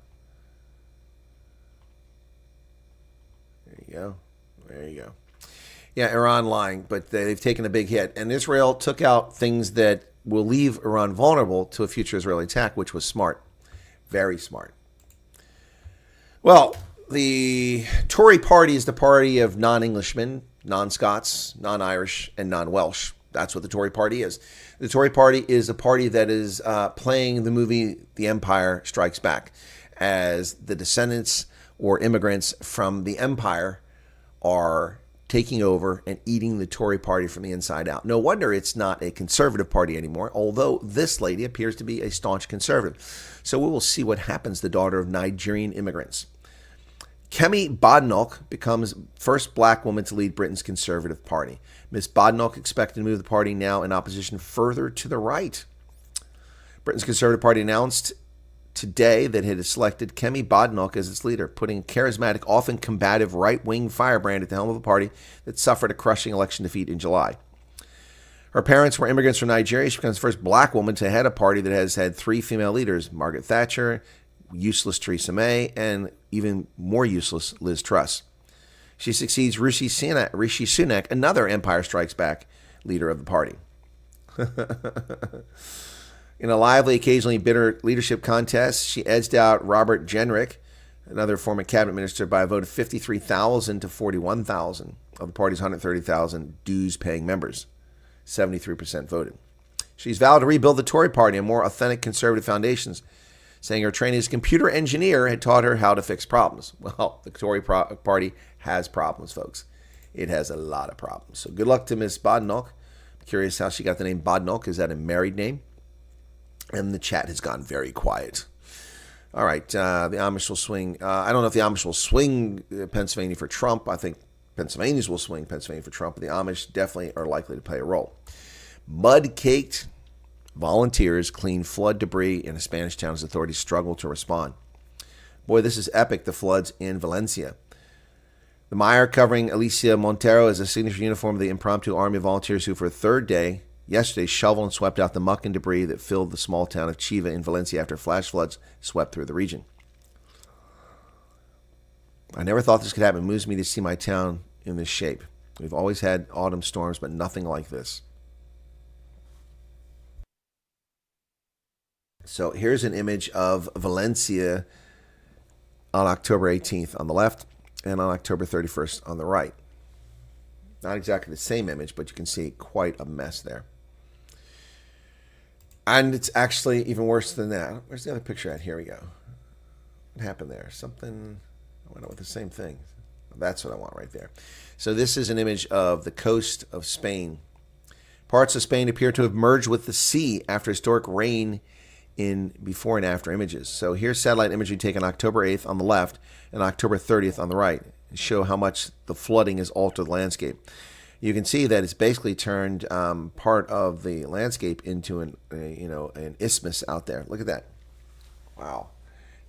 there you go. There you go. Yeah, Iran lying, but they've taken a big hit. And Israel took out things that will leave Iran vulnerable to a future Israeli attack, which was smart. Very smart. Well, the Tory party is the party of non-Englishmen, non-Scots, non-Irish, and non-Welsh. That's what the Tory party is. The Tory party is a party that is playing the movie The Empire Strikes Back, as the descendants or immigrants from the Empire are taking over and eating the Tory party from the inside out. No wonder it's not a conservative party anymore, although this lady appears to be a staunch conservative. So we will see what happens, the daughter of Nigerian immigrants. Kemi Badenoch becomes first black woman to lead Britain's Conservative Party. Ms. Badenoch expected to move the party now in opposition further to the right. Britain's Conservative Party announced today that it has selected Kemi Badenoch as its leader, putting a charismatic, often combative right-wing firebrand at the helm of a party that suffered a crushing election defeat in July. Her parents were immigrants from Nigeria. She becomes the first black woman to head a party that has had 3 female leaders, Margaret Thatcher, useless Theresa May, and even more useless Liz Truss. She succeeds Rishi Sunak, another Empire Strikes Back leader of the party. In a lively, occasionally bitter leadership contest, she edged out Robert Jenrick, another former cabinet minister, by a vote of 53,000 to 41,000 of the party's 130,000 dues-paying members. 73% voted. She's vowed to rebuild the Tory party on more authentic conservative foundations, saying her training as a computer engineer had taught her how to fix problems. Well, the Tory party has problems, folks. It has a lot of problems. So good luck to Miss Badenoch. Curious how she got the name Badenoch. Is that a married name? And the chat has gone very quiet. All right, the Amish will swing. I don't know if the Amish will swing Pennsylvania for Trump. I think Pennsylvanians will swing Pennsylvania for Trump, but the Amish definitely are likely to play a role. Mud-caked volunteers clean flood debris in a Spanish town as authorities struggle to respond. Boy, this is epic, the floods in Valencia. The mire covering Alicia Montero is a signature uniform of the impromptu army of volunteers who, for a third day, yesterday, shoveled and swept out the muck and debris that filled the small town of Chiva in Valencia after flash floods swept through the region. I never thought this could happen. It moves me to see my town in this shape. We've always had autumn storms, but nothing like this. So here's an image of Valencia on October 18th on the left and on October 31st on the right. Not exactly the same image, but you can see quite a mess there. And it's actually even worse than that. Where's the other picture at? Here we go. What happened there? Something, I went out with the same thing. That's what I want right there. So this is an image of the coast of Spain. Parts of Spain appear to have merged with the sea after historic rain in before and after images. So here's satellite imagery taken October 8th on the left and October 30th on the right to show how much the flooding has altered the landscape. You can see that it's basically turned part of the landscape into an isthmus out there. Look at that. Wow.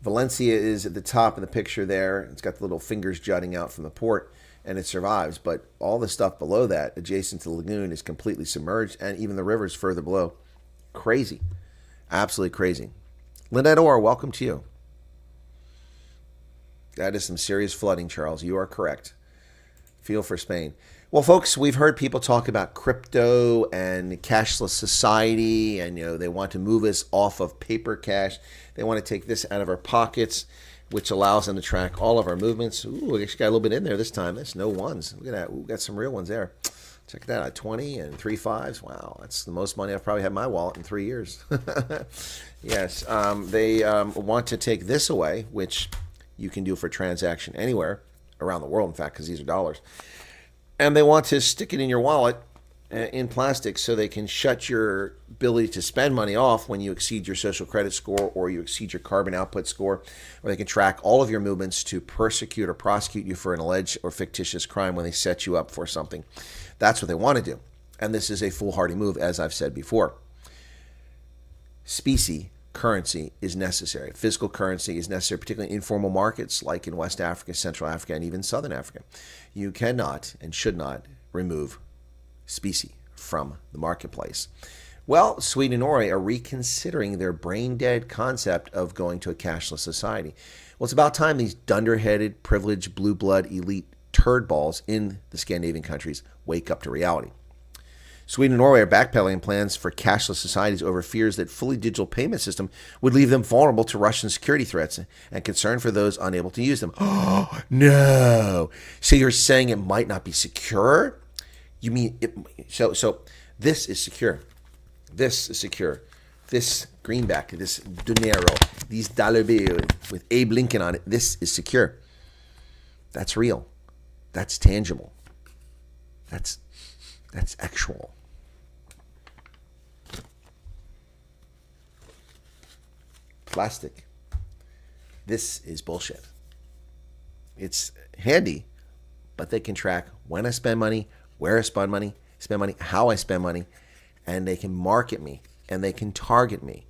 Valencia is at the top of the picture there. It's got the little fingers jutting out from the port, and it survives. But all the stuff below that, adjacent to the lagoon, is completely submerged, and even the rivers further below. Crazy. Absolutely crazy. Lynette Orr, welcome to you. That is some serious flooding, Charles. You are correct. Feel for Spain. Well, folks, we've heard people talk about crypto and cashless society, and they want to move us off of paper cash. They want to take this out of our pockets, which allows them to track all of our movements. Ooh, we actually got a little bit in there this time. That's no ones. Look at that. Ooh, got some real ones there. Check that out, 20 and 3 5s. Wow, that's the most money I've probably had in my wallet in 3 years. Yes, they want to take this away, which you can do for transaction anywhere around the world, in fact, because these are dollars. And they want to stick it in your wallet in plastic so they can shut your ability to spend money off when you exceed your social credit score or you exceed your carbon output score, or they can track all of your movements to persecute or prosecute you for an alleged or fictitious crime when they set you up for something. That's what they want to do. And this is a foolhardy move, as I've said before. Specie currency is necessary. Physical currency is necessary, particularly in informal markets like in West Africa, Central Africa, and even Southern Africa. You cannot and should not remove specie from the marketplace. Well, Sweden and Norway are reconsidering their brain-dead concept of going to a cashless society. Well, it's about time these dunderheaded, privileged, blue blood, elite turd balls in the Scandinavian countries wake up to reality. Sweden and Norway are backpedaling plans for cashless societies over fears that fully digital payment system would leave them vulnerable to Russian security threats and concern for those unable to use them. Oh, no. So you're saying it might not be secure? You mean it? So this is secure. This is secure. This greenback, this dinero, these dollar bill with Abe Lincoln on it, this is secure. That's real. That's tangible. That's actual. Plastic. This is bullshit. It's handy, but they can track when I spend money, where I spend money, how I spend money, and they can market me and they can target me.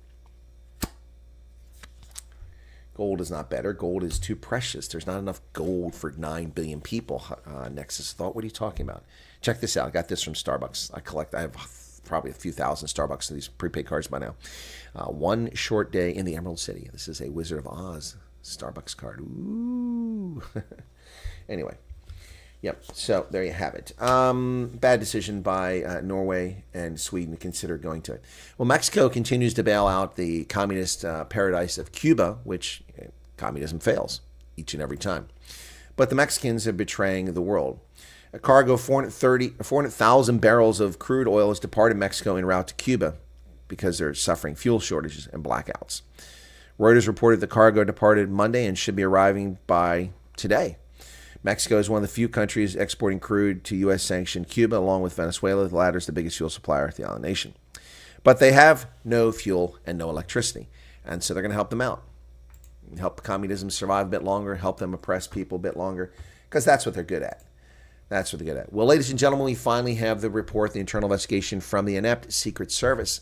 Gold is not better. Gold is too precious. There's not enough gold for 9 billion people. Nexus thought, what are you talking about? Check this out. I got this from Starbucks. I have probably a few thousand Starbucks of these prepaid cards by now. One short day in the Emerald City. This is a Wizard of Oz Starbucks card. Ooh. Anyway. Yep. So there you have it. Bad decision by Norway and Sweden to consider going to it. Well, Mexico continues to bail out the communist paradise of Cuba, which communism fails each and every time. But the Mexicans are betraying the world. A cargo 400,000 barrels of crude oil has departed Mexico en route to Cuba because they're suffering fuel shortages and blackouts. Reuters reported the cargo departed Monday and should be arriving by today. Mexico is one of the few countries exporting crude to U.S.-sanctioned Cuba, along with Venezuela. The latter is the biggest fuel supplier to the island nation. But they have no fuel and no electricity, and so they're going to help them out. Help communism survive a bit longer, help them oppress people a bit longer, because that's what they're good at. That's what they're good at. Well, ladies and gentlemen, we finally have the report, the internal investigation from the inept Secret Service.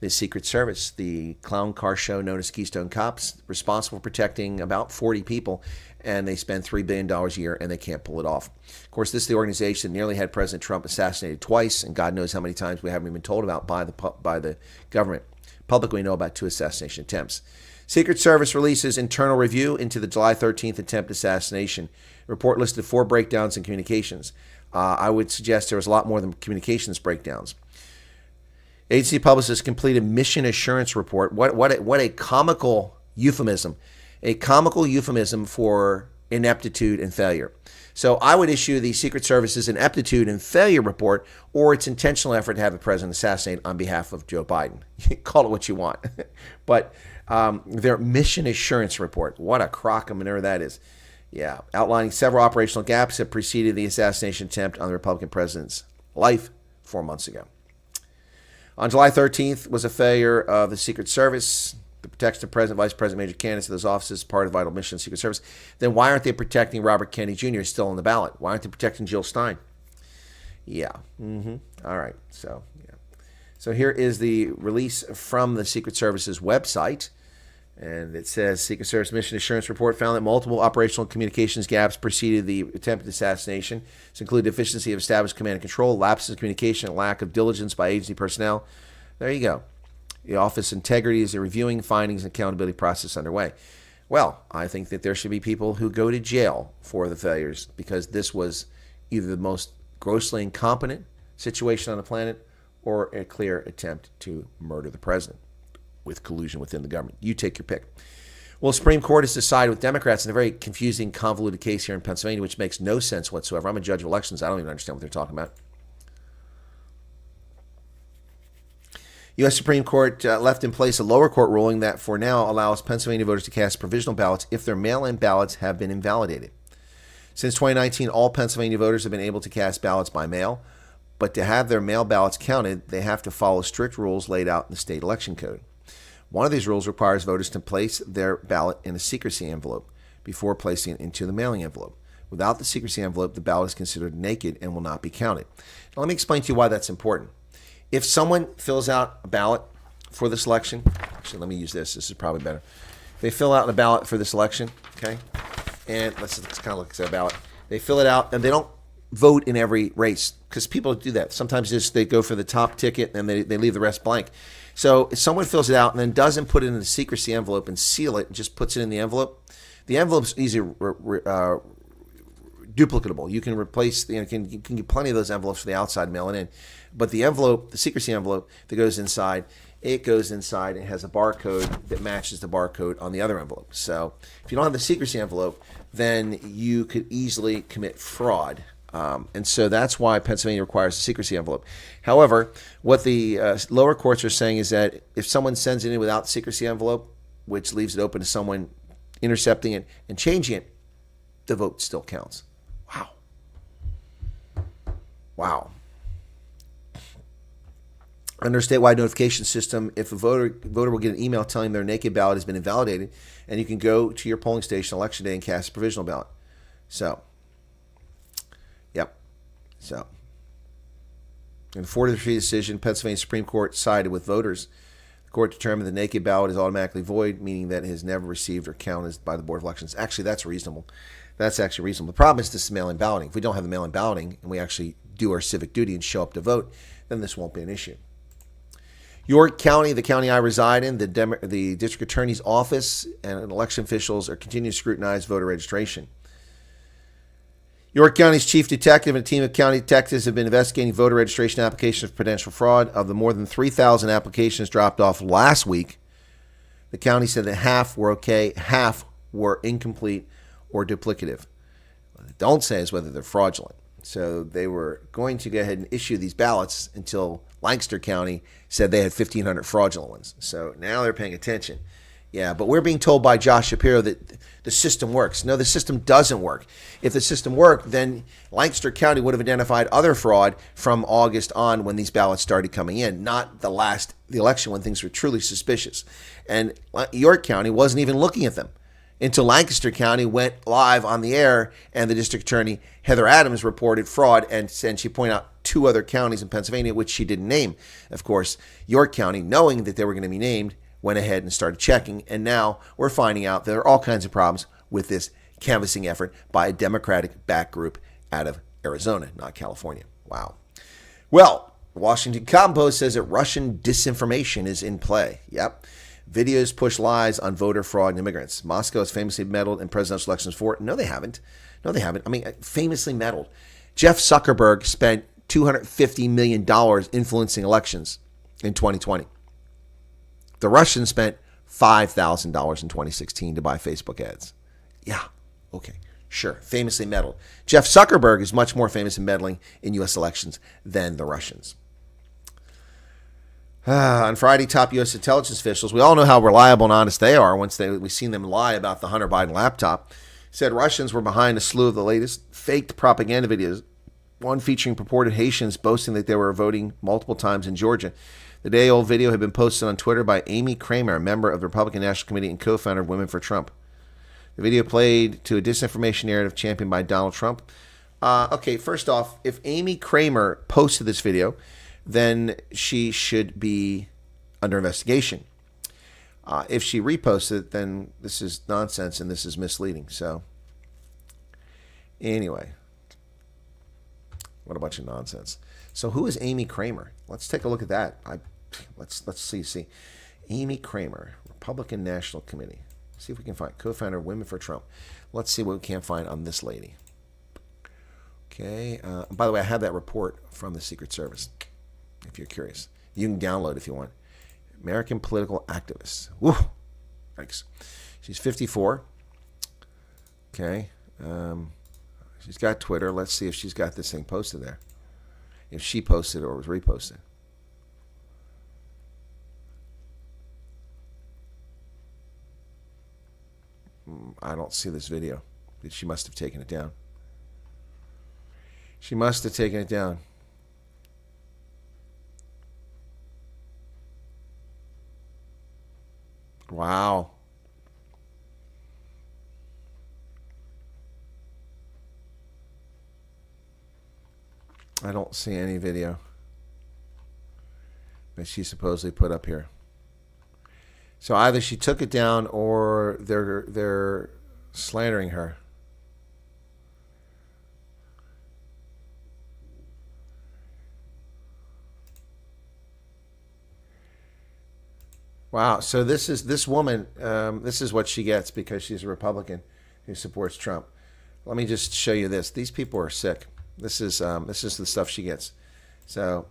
The Secret Service, the clown car show known as Keystone Cops, responsible for protecting about 40 people, and they spend $3 billion a year, and they can't pull it off. Of course, this is the organization that nearly had President Trump assassinated twice, and God knows how many times we haven't even been told about by the government. Publicly, we know about 2 assassination attempts. Secret Service releases internal review into the July 13th attempt assassination. The report listed 4 breakdowns in communications. I would suggest there was a lot more than communications breakdowns. Agency publicists completed mission assurance report. What a comical euphemism. A comical euphemism for ineptitude and failure. So I would issue the Secret Service's ineptitude and failure report, or its intentional effort to have the president assassinated on behalf of Joe Biden. Call it what you want. But their mission assurance report, what a crock of manure that is. Yeah, outlining several operational gaps that preceded the assassination attempt on the Republican president's life 4 months ago. On July 13th was a failure of the Secret Service, the protection of President, Vice President, major candidates of those offices, part of the vital mission of the Secret Service. Then why aren't they protecting Robert Kennedy Jr. still on the ballot? Why aren't they protecting Jill Stein? Yeah. All right. So here is the release from the Secret Service's website. And it says, Secret Service Mission Assurance Report found that multiple operational communications gaps preceded the attempted assassination. This included deficiency of established command and control, lapses in communication, and lack of diligence by agency personnel. There you go. The office integrity is a reviewing findings and accountability process underway. Well, I think that there should be people who go to jail for the failures, because this was either the most grossly incompetent situation on the planet or a clear attempt to murder the president with collusion within the government. You take your pick. Well, the Supreme Court has decided with Democrats in a very confusing, convoluted case here in Pennsylvania, which makes no sense whatsoever. I'm a judge of elections. I don't even understand what they're talking about. U.S. Supreme Court left in place a lower court ruling that for now allows Pennsylvania voters to cast provisional ballots if their mail-in ballots have been invalidated. Since 2019, all Pennsylvania voters have been able to cast ballots by mail, but to have their mail ballots counted, they have to follow strict rules laid out in the state election code. One of these rules requires voters to place their ballot in a secrecy envelope before placing it into the mailing envelope. Without the secrecy envelope, the ballot is considered naked and will not be counted. Now, let me explain to you why that's important. If someone fills out a ballot for this election, actually, let me use this. This is probably better. They fill out a ballot for this election, okay? And let's kind of look at that ballot. They fill it out, and they don't vote in every race, because people do that. Sometimes they go for the top ticket, and they leave the rest blank. So if someone fills it out and then doesn't put it in the secrecy envelope and seal it and just puts it in the envelope's easily duplicatable. You can replace, you can get plenty of those envelopes for the outside, mail it in. But the envelope, the secrecy envelope that goes inside, it goes inside and has a barcode that matches the barcode on the other envelope. So if you don't have the secrecy envelope, then you could easily commit fraud. And so that's why Pennsylvania requires a secrecy envelope. However, what the lower courts are saying is that if someone sends it in without the secrecy envelope, which leaves it open to someone intercepting it and changing it, the vote still counts. Wow. Wow. Under a statewide notification system, if a voter will get an email telling their naked ballot has been invalidated, and you can go to your polling station election day and cast a provisional ballot. So, yep. So, in the 4-3 decision, Pennsylvania Supreme Court sided with voters. The court determined the naked ballot is automatically void, meaning that it has never received or counted by the Board of Elections. Actually, that's reasonable. That's actually reasonable. The problem is this mail-in balloting. If we don't have the mail-in balloting and we actually do our civic duty and show up to vote, then this won't be an issue. York County, the county I reside in, the district attorney's office and election officials are continuing to scrutinize voter registration. York County's chief detective and a team of county detectives have been investigating voter registration applications for potential fraud. Of the more than 3,000 applications dropped off last week, the county said that half were okay, half were incomplete or duplicative. What they don't say is whether they're fraudulent. So they were going to go ahead and issue these ballots until Lancaster County said they had 1,500 fraudulent ones. So now they're paying attention. Yeah, but we're being told by Josh Shapiro that the system works. No, the system doesn't work. If the system worked, then Lancaster County would have identified other fraud from August on when these ballots started coming in, not the election when things were truly suspicious. And York County wasn't even looking at them until Lancaster County went live on the air and the district attorney, Heather Adams, reported fraud, and she pointed out 2 other counties in Pennsylvania, which she didn't name. Of course, York County, knowing that they were going to be named, went ahead and started checking, and now we're finding out there are all kinds of problems with this canvassing effort by a Democratic-backed group out of Arizona, not California. Wow. Well, the Washington Compost says that Russian disinformation is in play. Yep. Videos push lies on voter fraud and immigrants. Moscow has famously meddled in presidential elections for it. No, they haven't. No, they haven't. I mean, famously meddled. Jeff Zuckerberg spent $250 million influencing elections in 2020. The Russians spent $5,000 in 2016 to buy Facebook ads. Yeah, okay, sure, famously meddled. Jeff Zuckerberg is much more famous in meddling in U.S. elections than the Russians. On Friday, top U.S. intelligence officials, we all know how reliable and honest they are once we've seen them lie about the Hunter Biden laptop, said Russians were behind a slew of the latest faked propaganda videos, one featuring purported Haitians boasting that they were voting multiple times in Georgia. The day-old video had been posted on Twitter by Amy Kramer, a member of the Republican National Committee and co-founder of Women for Trump. The video played to a disinformation narrative championed by Donald Trump. Okay, first off, if Amy Kramer posted this video, then she should be under investigation. If she reposted it, then this is nonsense and this is misleading. So, anyway, what a bunch of nonsense. So, who is Amy Kramer? Let's take a look at that. Let's see. Amy Kramer, Republican National Committee. See if we can find co-founder of Women for Trump. Let's see what we can find on this lady. Okay. By the way, I have that report from the Secret Service. If you're curious, you can download if you want. American political activist. Woo! Thanks. She's 54. Okay. She's got Twitter. Let's see if she's got this thing posted there. If she posted or was reposted. I don't see this video. She must have taken it down. She must have taken it down. Wow. I don't see any video that she supposedly put up here. So either she took it down or they're slandering her. Wow. So this woman. This is what she gets because she's a Republican who supports Trump. Let me just show you this. These people are sick. This is the stuff she gets. So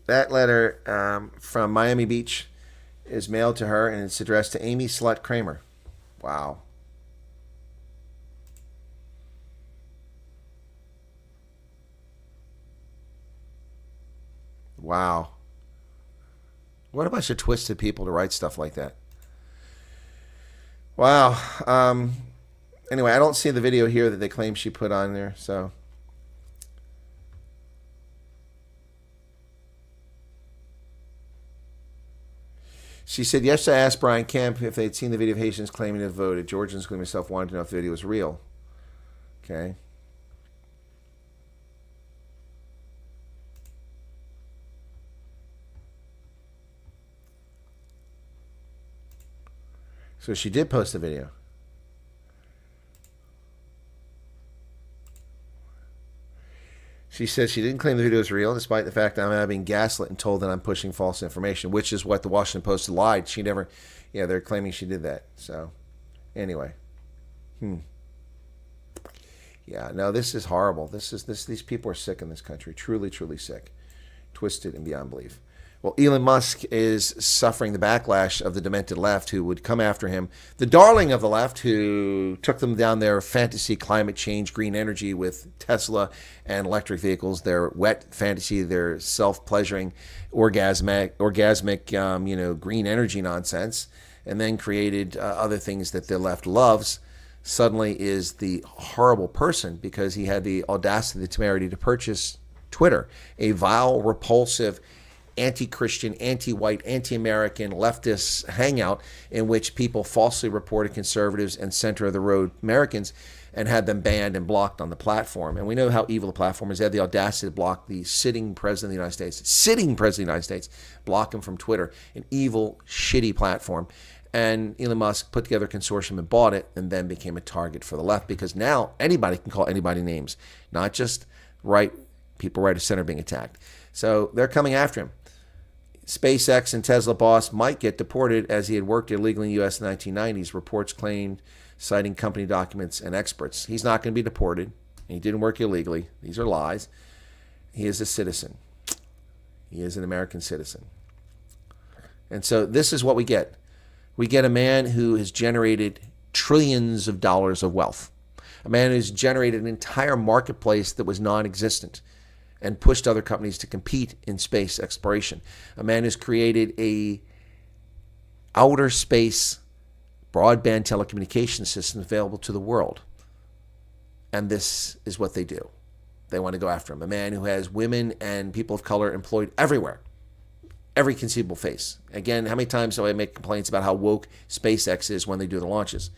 that letter from Miami Beach is mailed to her, and it's addressed to Amy Slut Kramer. Wow. Wow. What a bunch of twisted people to write stuff like that. Wow. Anyway, I don't see the video here that they claim she put on there, so She said, yesterday I asked Brian Kemp if they'd seen the video of Haitians claiming to have voted. Georgians, including myself, wanted to know if the video was real. Okay. So she did post the video. She says she didn't claim the video is real, despite the fact that I'm now being gaslit and told that I'm pushing false information, which is what the Washington Post lied. She never, yeah, they're claiming she did that. So, anyway. Yeah, no, this is horrible. These people are sick in this country. Truly, truly sick. Twisted and beyond belief. Well, Elon Musk is suffering the backlash of the demented left who would come after him. The darling of the left who took them down their fantasy climate change, green energy with Tesla and electric vehicles, their wet fantasy, their self-pleasuring, orgasmic, green energy nonsense, and then created other things that the left loves, suddenly is the horrible person because he had the audacity, the temerity to purchase Twitter, a vile, repulsive, anti-Christian, anti-white, anti-American leftist hangout in which people falsely reported conservatives and center-of-the-road Americans and had them banned and blocked on the platform. And we know how evil the platform is. They had the audacity to block the sitting president of the United States, block him from Twitter, an evil, shitty platform. And Elon Musk put together a consortium and bought it and then became a target for the left because now anybody can call anybody names, not just people right of center being attacked. So they're coming after him. SpaceX and Tesla boss might get deported as he had worked illegally in the U.S. in the 1990s, reports claimed, citing company documents and experts. He's not going to be deported. He didn't work illegally. These are lies. He is a citizen. He is an American citizen. And so this is what we get. We get a man who has generated trillions of dollars of wealth, a man who's generated an entire marketplace that was non-existent and pushed other companies to compete in space exploration. A man who's created a outer space broadband telecommunication system available to the world. And this is what they do. They want to go after him. A man who has women and people of color employed everywhere. Every conceivable face. Again, how many times do I make complaints about how woke SpaceX is when they do the launches?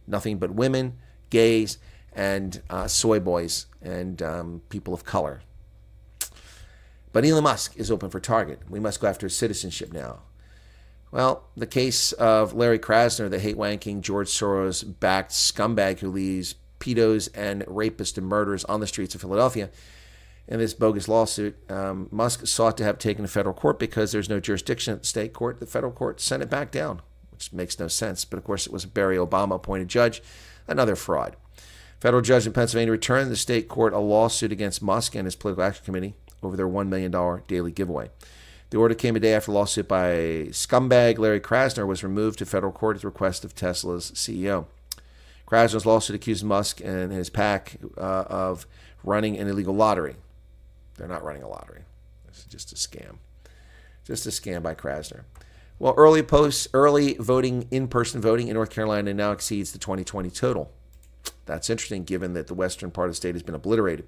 Nothing but women, gays, and soy boys and people of color. But Elon Musk is open for target. We must go after his citizenship now. Well, the case of Larry Krasner, the hate-wanking George Soros-backed scumbag who leaves pedos and rapists and murderers on the streets of Philadelphia, in this bogus lawsuit, Musk sought to have taken to federal court because there's no jurisdiction at the state court. The federal court sent it back down, which makes no sense. But of course, it was a Barry Obama-appointed judge, another fraud. Federal judge in Pennsylvania returned to the state court a lawsuit against Musk and his political action committee over their $1 million daily giveaway. The order came a day after a lawsuit by scumbag Larry Krasner was removed to federal court at the request of Tesla's CEO. Krasner's lawsuit accused Musk and his PAC of running an illegal lottery. They're not running a lottery. This is just a scam. Just a scam by Krasner. Well, early voting, in-person voting in North Carolina now exceeds the 2020 total. That's interesting given that the western part of the state has been obliterated.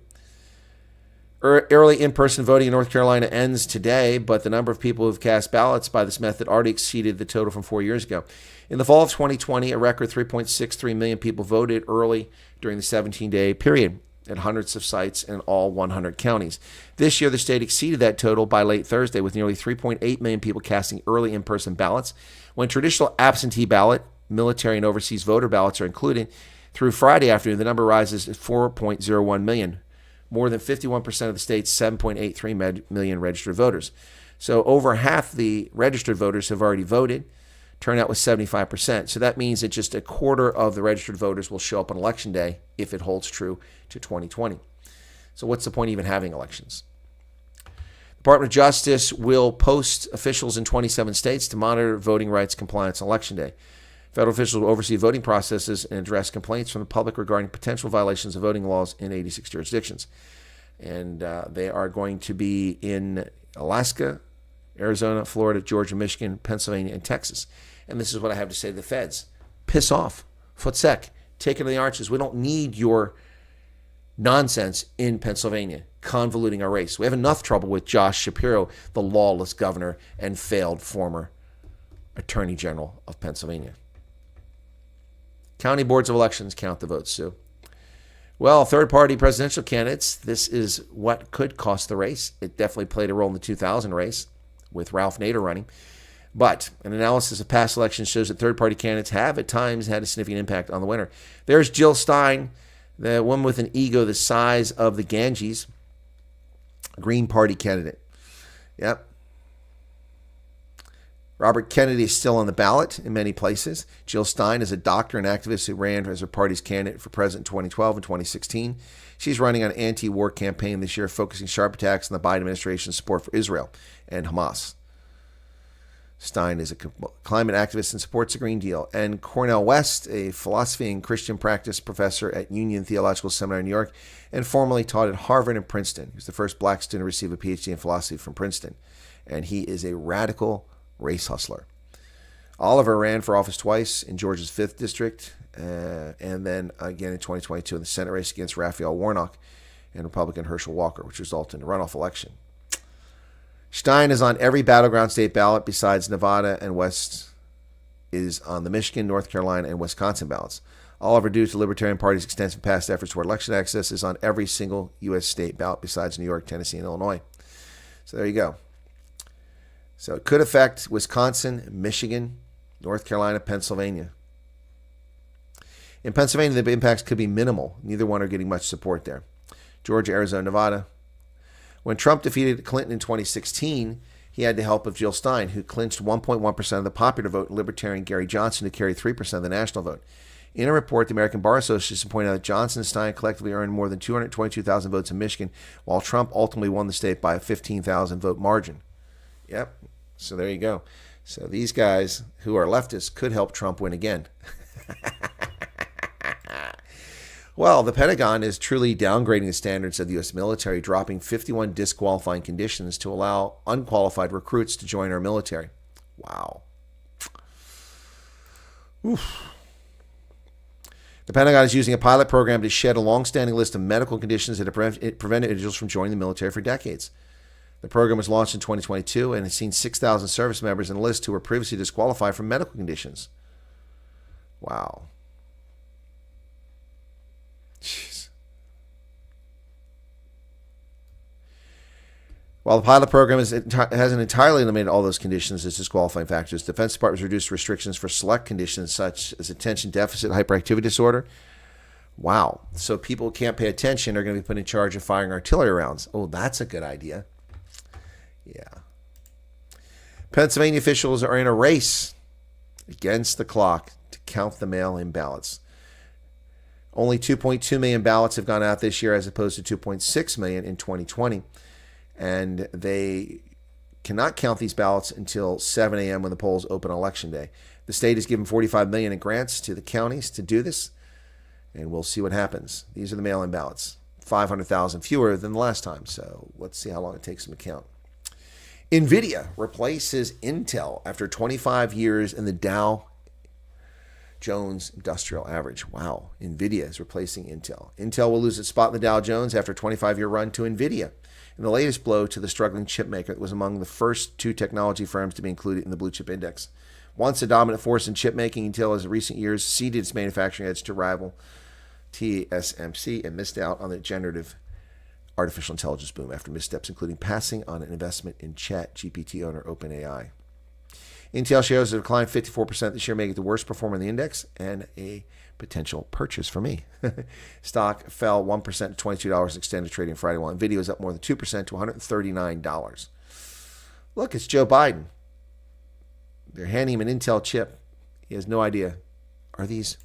Early in-person voting in North Carolina ends today, but the number of people who have cast ballots by this method already exceeded the total from 4 years ago. In the fall of 2020, a record 3.63 million people voted early during the 17-day period at hundreds of sites in all 100 counties. This year, the state exceeded that total by late Thursday with nearly 3.8 million people casting early in-person ballots. When traditional absentee ballot, military and overseas voter ballots are included, through Friday afternoon, the number rises to 4.01 million. More than 51% of the state's 7.83 million registered voters. So over half the registered voters have already voted. Turnout was 75%. So that means that just a quarter of the registered voters will show up on Election Day if it holds true to 2020. So what's the point of even having elections? The Department of Justice will post officials in 27 states to monitor voting rights compliance on Election Day. Federal officials will oversee voting processes and address complaints from the public regarding potential violations of voting laws in 86 jurisdictions. And they are going to be in Alaska, Arizona, Florida, Georgia, Michigan, Pennsylvania, and Texas. And this is what I have to say to the feds. Piss off. Footseck. Take it to the arches. We don't need your nonsense in Pennsylvania, convoluting our race. We have enough trouble with Josh Shapiro, the lawless governor and failed former Attorney General of Pennsylvania. County boards of elections count the votes, Sue. Well, third-party presidential candidates, this is what could cost the race. It definitely played a role in the 2000 race with Ralph Nader running. But an analysis of past elections shows that third-party candidates have at times had a significant impact on the winner. There's Jill Stein, the woman with an ego the size of the Ganges, Green Party candidate. Yep. Robert Kennedy is still on the ballot in many places. Jill Stein is a doctor and activist who ran as her party's candidate for president in 2012 and 2016. She's running an anti-war campaign this year, focusing sharp attacks on the Biden administration's support for Israel and Hamas. Stein is a climate activist and supports the Green Deal. And Cornel West, a philosophy and Christian practice professor at Union Theological Seminary in New York, and formerly taught at Harvard and Princeton. He was the first black student to receive a PhD in philosophy from Princeton. And he is a radical race hustler. Oliver ran for office twice in Georgia's 5th District, and then again in 2022 in the Senate race against Raphael Warnock and Republican Herschel Walker, which resulted in a runoff election. Stein is on every battleground state ballot besides Nevada, and West is on the Michigan, North Carolina, and Wisconsin ballots. Oliver, due to the Libertarian Party's extensive past efforts toward election access, is on every single U.S. state ballot besides New York, Tennessee, and Illinois. So there you go. So it could affect Wisconsin, Michigan, North Carolina, Pennsylvania. In Pennsylvania, the impacts could be minimal. Neither one are getting much support there. Georgia, Arizona, Nevada. When Trump defeated Clinton in 2016, he had the help of Jill Stein, who clinched 1.1% of the popular vote, and Libertarian Gary Johnson, who carried 3% of the national vote. In a report, the American Bar Association pointed out that Johnson and Stein collectively earned more than 222,000 votes in Michigan, while Trump ultimately won the state by a 15,000 vote margin. Yep. So there you go. So these guys who are leftists could help Trump win again. Well, the Pentagon is truly downgrading the standards of the U.S. military, dropping 51 disqualifying conditions to allow unqualified recruits to join our military. Wow. Oof. The Pentagon is using a pilot program to shed a long-standing list of medical conditions that have prevented individuals from joining the military for decades. The program was launched in 2022 and has seen 6,000 service members in a list who were previously disqualified from medical conditions. Wow. Jeez. While the pilot program hasn't entirely eliminated all those conditions as disqualifying factors, the Defense Department has reduced restrictions for select conditions such as attention deficit hyperactivity disorder. Wow. So people who can't pay attention are going to be put in charge of firing artillery rounds. Oh, that's a good idea. Yeah. Pennsylvania officials are in a race against the clock to count the mail-in ballots. Only 2.2 million ballots have gone out this year as opposed to 2.6 million in 2020. And they cannot count these ballots until 7 a.m. when the polls open on Election Day. The state has given $45 million in grants to the counties to do this, and we'll see what happens. These are the mail-in ballots, 500,000 fewer than the last time, so let's see how long it takes them to count. NVIDIA replaces Intel after 25 years in the Dow Jones Industrial Average. Wow, NVIDIA is replacing Intel. Intel will lose its spot in the Dow Jones after a 25-year run to NVIDIA, in the latest blow to the struggling chip maker that was among the first two technology firms to be included in the blue chip index. Once a dominant force in chip making, Intel has in recent years ceded its manufacturing edge to rival TSMC and missed out on the generative artificial intelligence boom after missteps, including passing on an investment in ChatGPT owner OpenAI. Intel shares have declined 54% this year, making it the worst performer in the index and a potential purchase for me. Stock fell 1% to $22 extended trading Friday, while NVIDIA was up more than 2% to $139. Look, it's Joe Biden. They're handing him an Intel chip. He has no idea. Are these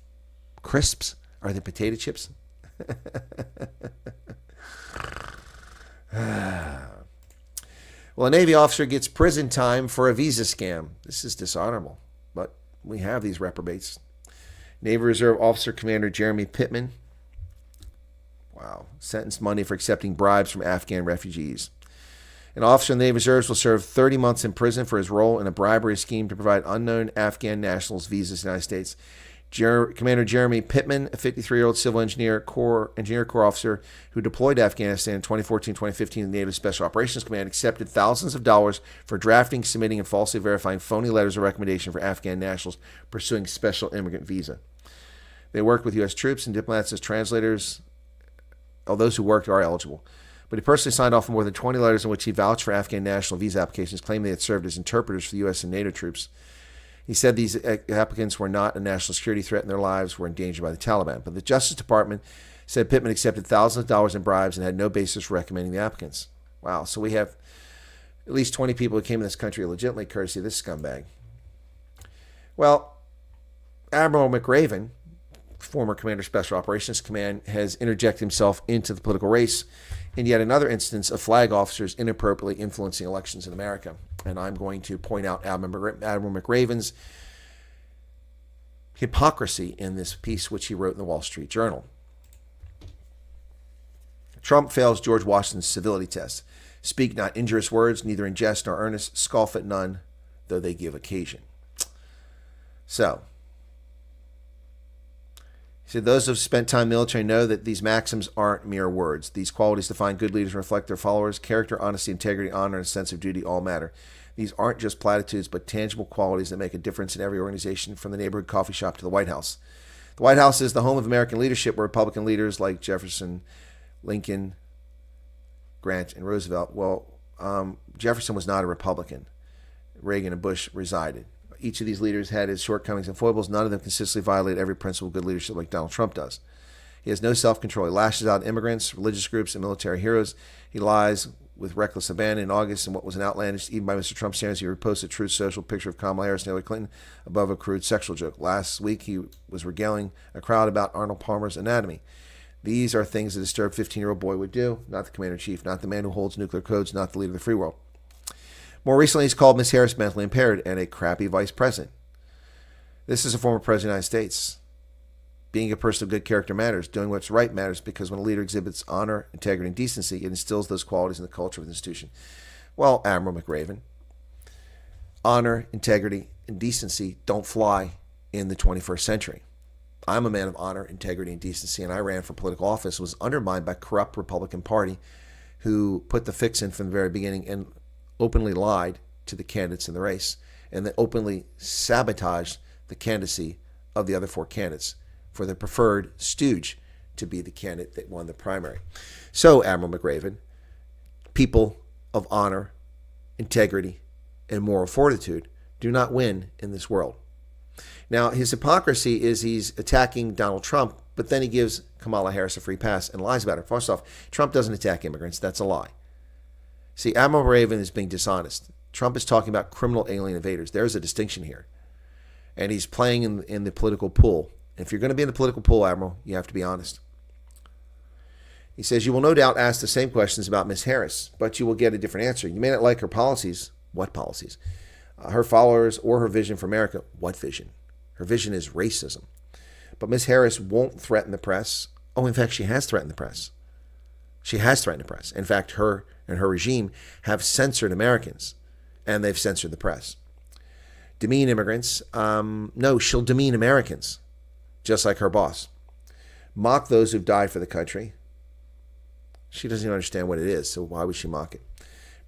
crisps? Are they potato chips? Well, a Navy officer gets prison time for a visa scam. This is dishonorable, but we have these reprobates. Navy Reserve Officer Commander Jeremy Pittman, sentenced Monday for accepting bribes from Afghan refugees. An officer in the Navy Reserves will serve 30 months in prison for his role in a bribery scheme to provide unknown Afghan nationals visas to the United States. Commander Jeremy Pittman, a 53-year-old civil engineer corps officer who deployed to Afghanistan in 2014-2015 in the NATO Special Operations Command, accepted thousands of dollars for drafting, submitting, and falsely verifying phony letters of recommendation for Afghan nationals pursuing special immigrant visa. They worked with U.S. troops and diplomats as translators. All those who worked are eligible. But he personally signed off on more than 20 letters in which he vouched for Afghan national visa applications, claiming they had served as interpreters for the U.S. and NATO troops. He said these applicants were not a national security threat and their lives were endangered by the Taliban. But the Justice Department said Pittman accepted thousands of dollars in bribes and had no basis for recommending the applicants. Wow, so we have at least 20 people who came to this country illegitimately, courtesy of this scumbag. Well, Admiral McRaven, former Commander Special Operations Command, has interjected himself into the political race in yet another instance of flag officers inappropriately influencing elections in America. And I'm going to point out Admiral McRaven's hypocrisy in this piece, which he wrote in the Wall Street Journal. Trump fails George Washington's civility test. Speak not injurious words, neither in jest nor earnest. Scoff at none, though they give occasion. So, he said, those who have spent time in the military know that these maxims aren't mere words. These qualities define good leaders and reflect their followers. Character, honesty, integrity, honor, and a sense of duty all matter. These aren't just platitudes, but tangible qualities that make a difference in every organization, from the neighborhood coffee shop to the White House. The White House is the home of American leadership, where Republican leaders like Jefferson, Lincoln, Grant, and Roosevelt. Well, Jefferson was not a Republican. Reagan and Bush resided. Each of these leaders had his shortcomings and foibles. None of them consistently violate every principle of good leadership like Donald Trump does. He has no self-control. He lashes out at immigrants, religious groups, and military heroes. He lies with reckless abandon. In August, in what was an outlandish, even by Mr. Trump's standards, he reposted a Truth Social picture of Kamala Harris and Hillary Clinton above a crude sexual joke. Last week, he was regaling a crowd about Arnold Palmer's anatomy. These are things a disturbed 15-year-old boy would do, not the commander-in-chief, not the man who holds nuclear codes, not the leader of the free world. More recently, he's called Ms. Harris mentally impaired and a crappy vice president. This is a former president of the United States. Being a person of good character matters. Doing what's right matters, because when a leader exhibits honor, integrity, and decency, it instills those qualities in the culture of the institution. Well, Admiral McRaven, honor, integrity, and decency don't fly in the 21st century. I'm a man of honor, integrity, and decency, and I ran for political office, was undermined by a corrupt Republican Party who put the fix in from the very beginning and openly lied to the candidates in the race, and then openly sabotaged the candidacy of the other four candidates for the preferred stooge to be the candidate that won the primary. So, Admiral McRaven, people of honor, integrity, and moral fortitude do not win in this world. Now, his hypocrisy is he's attacking Donald Trump, but then he gives Kamala Harris a free pass and lies about her. First off, Trump doesn't attack immigrants. That's a lie. See, Admiral McRaven is being dishonest. Trump is talking about criminal alien invaders. There's a distinction here. And he's playing in the political pool. If you're going to be in the political pool, Admiral, you have to be honest. He says, you will no doubt ask the same questions about Ms. Harris, but you will get a different answer. You may not like her policies. What policies? Her followers or her vision for America. What vision? Her vision is racism. But Ms. Harris won't threaten the press. Oh, in fact, she has threatened the press. She has threatened the press. In fact, her and her regime have censored Americans, and they've censored the press. Demean immigrants. No, she'll demean Americans, just like her boss. Mock those who've died for the country. She doesn't even understand what it is, so why would she mock it?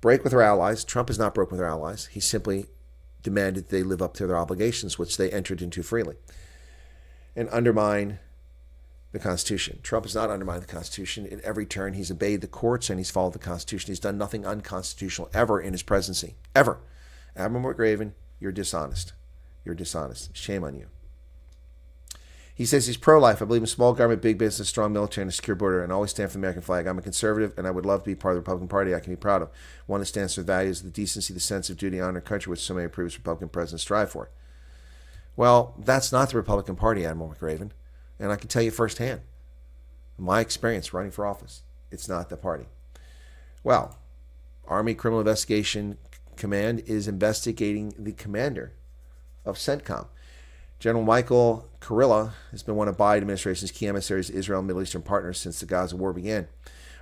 Break with her allies. Trump has not broken with her allies. He simply demanded they live up to their obligations, which they entered into freely. And undermine the Constitution. Trump has not undermined the Constitution. In every turn, he's obeyed the courts and he's followed the Constitution. He's done nothing unconstitutional ever in his presidency. Ever. Admiral McRaven, you're dishonest. You're dishonest. Shame on you. He says he's pro-life. I believe in small government, big business, strong military, and a secure border, and always stand for the American flag. I'm a conservative, and I would love to be part of the Republican Party I can be proud of. One that stands for the values, the decency, the sense of duty, honor, and country, which so many previous Republican presidents strive for. Well, that's not the Republican Party, Admiral McRaven. And I can tell you firsthand, my experience running for office, it's not the party. Well, Army Criminal Investigation Command is investigating the commander of CENTCOM. General Michael Kurilla has been one of Biden administration's key emissaries to Israel and Middle Eastern partners since the Gaza war began.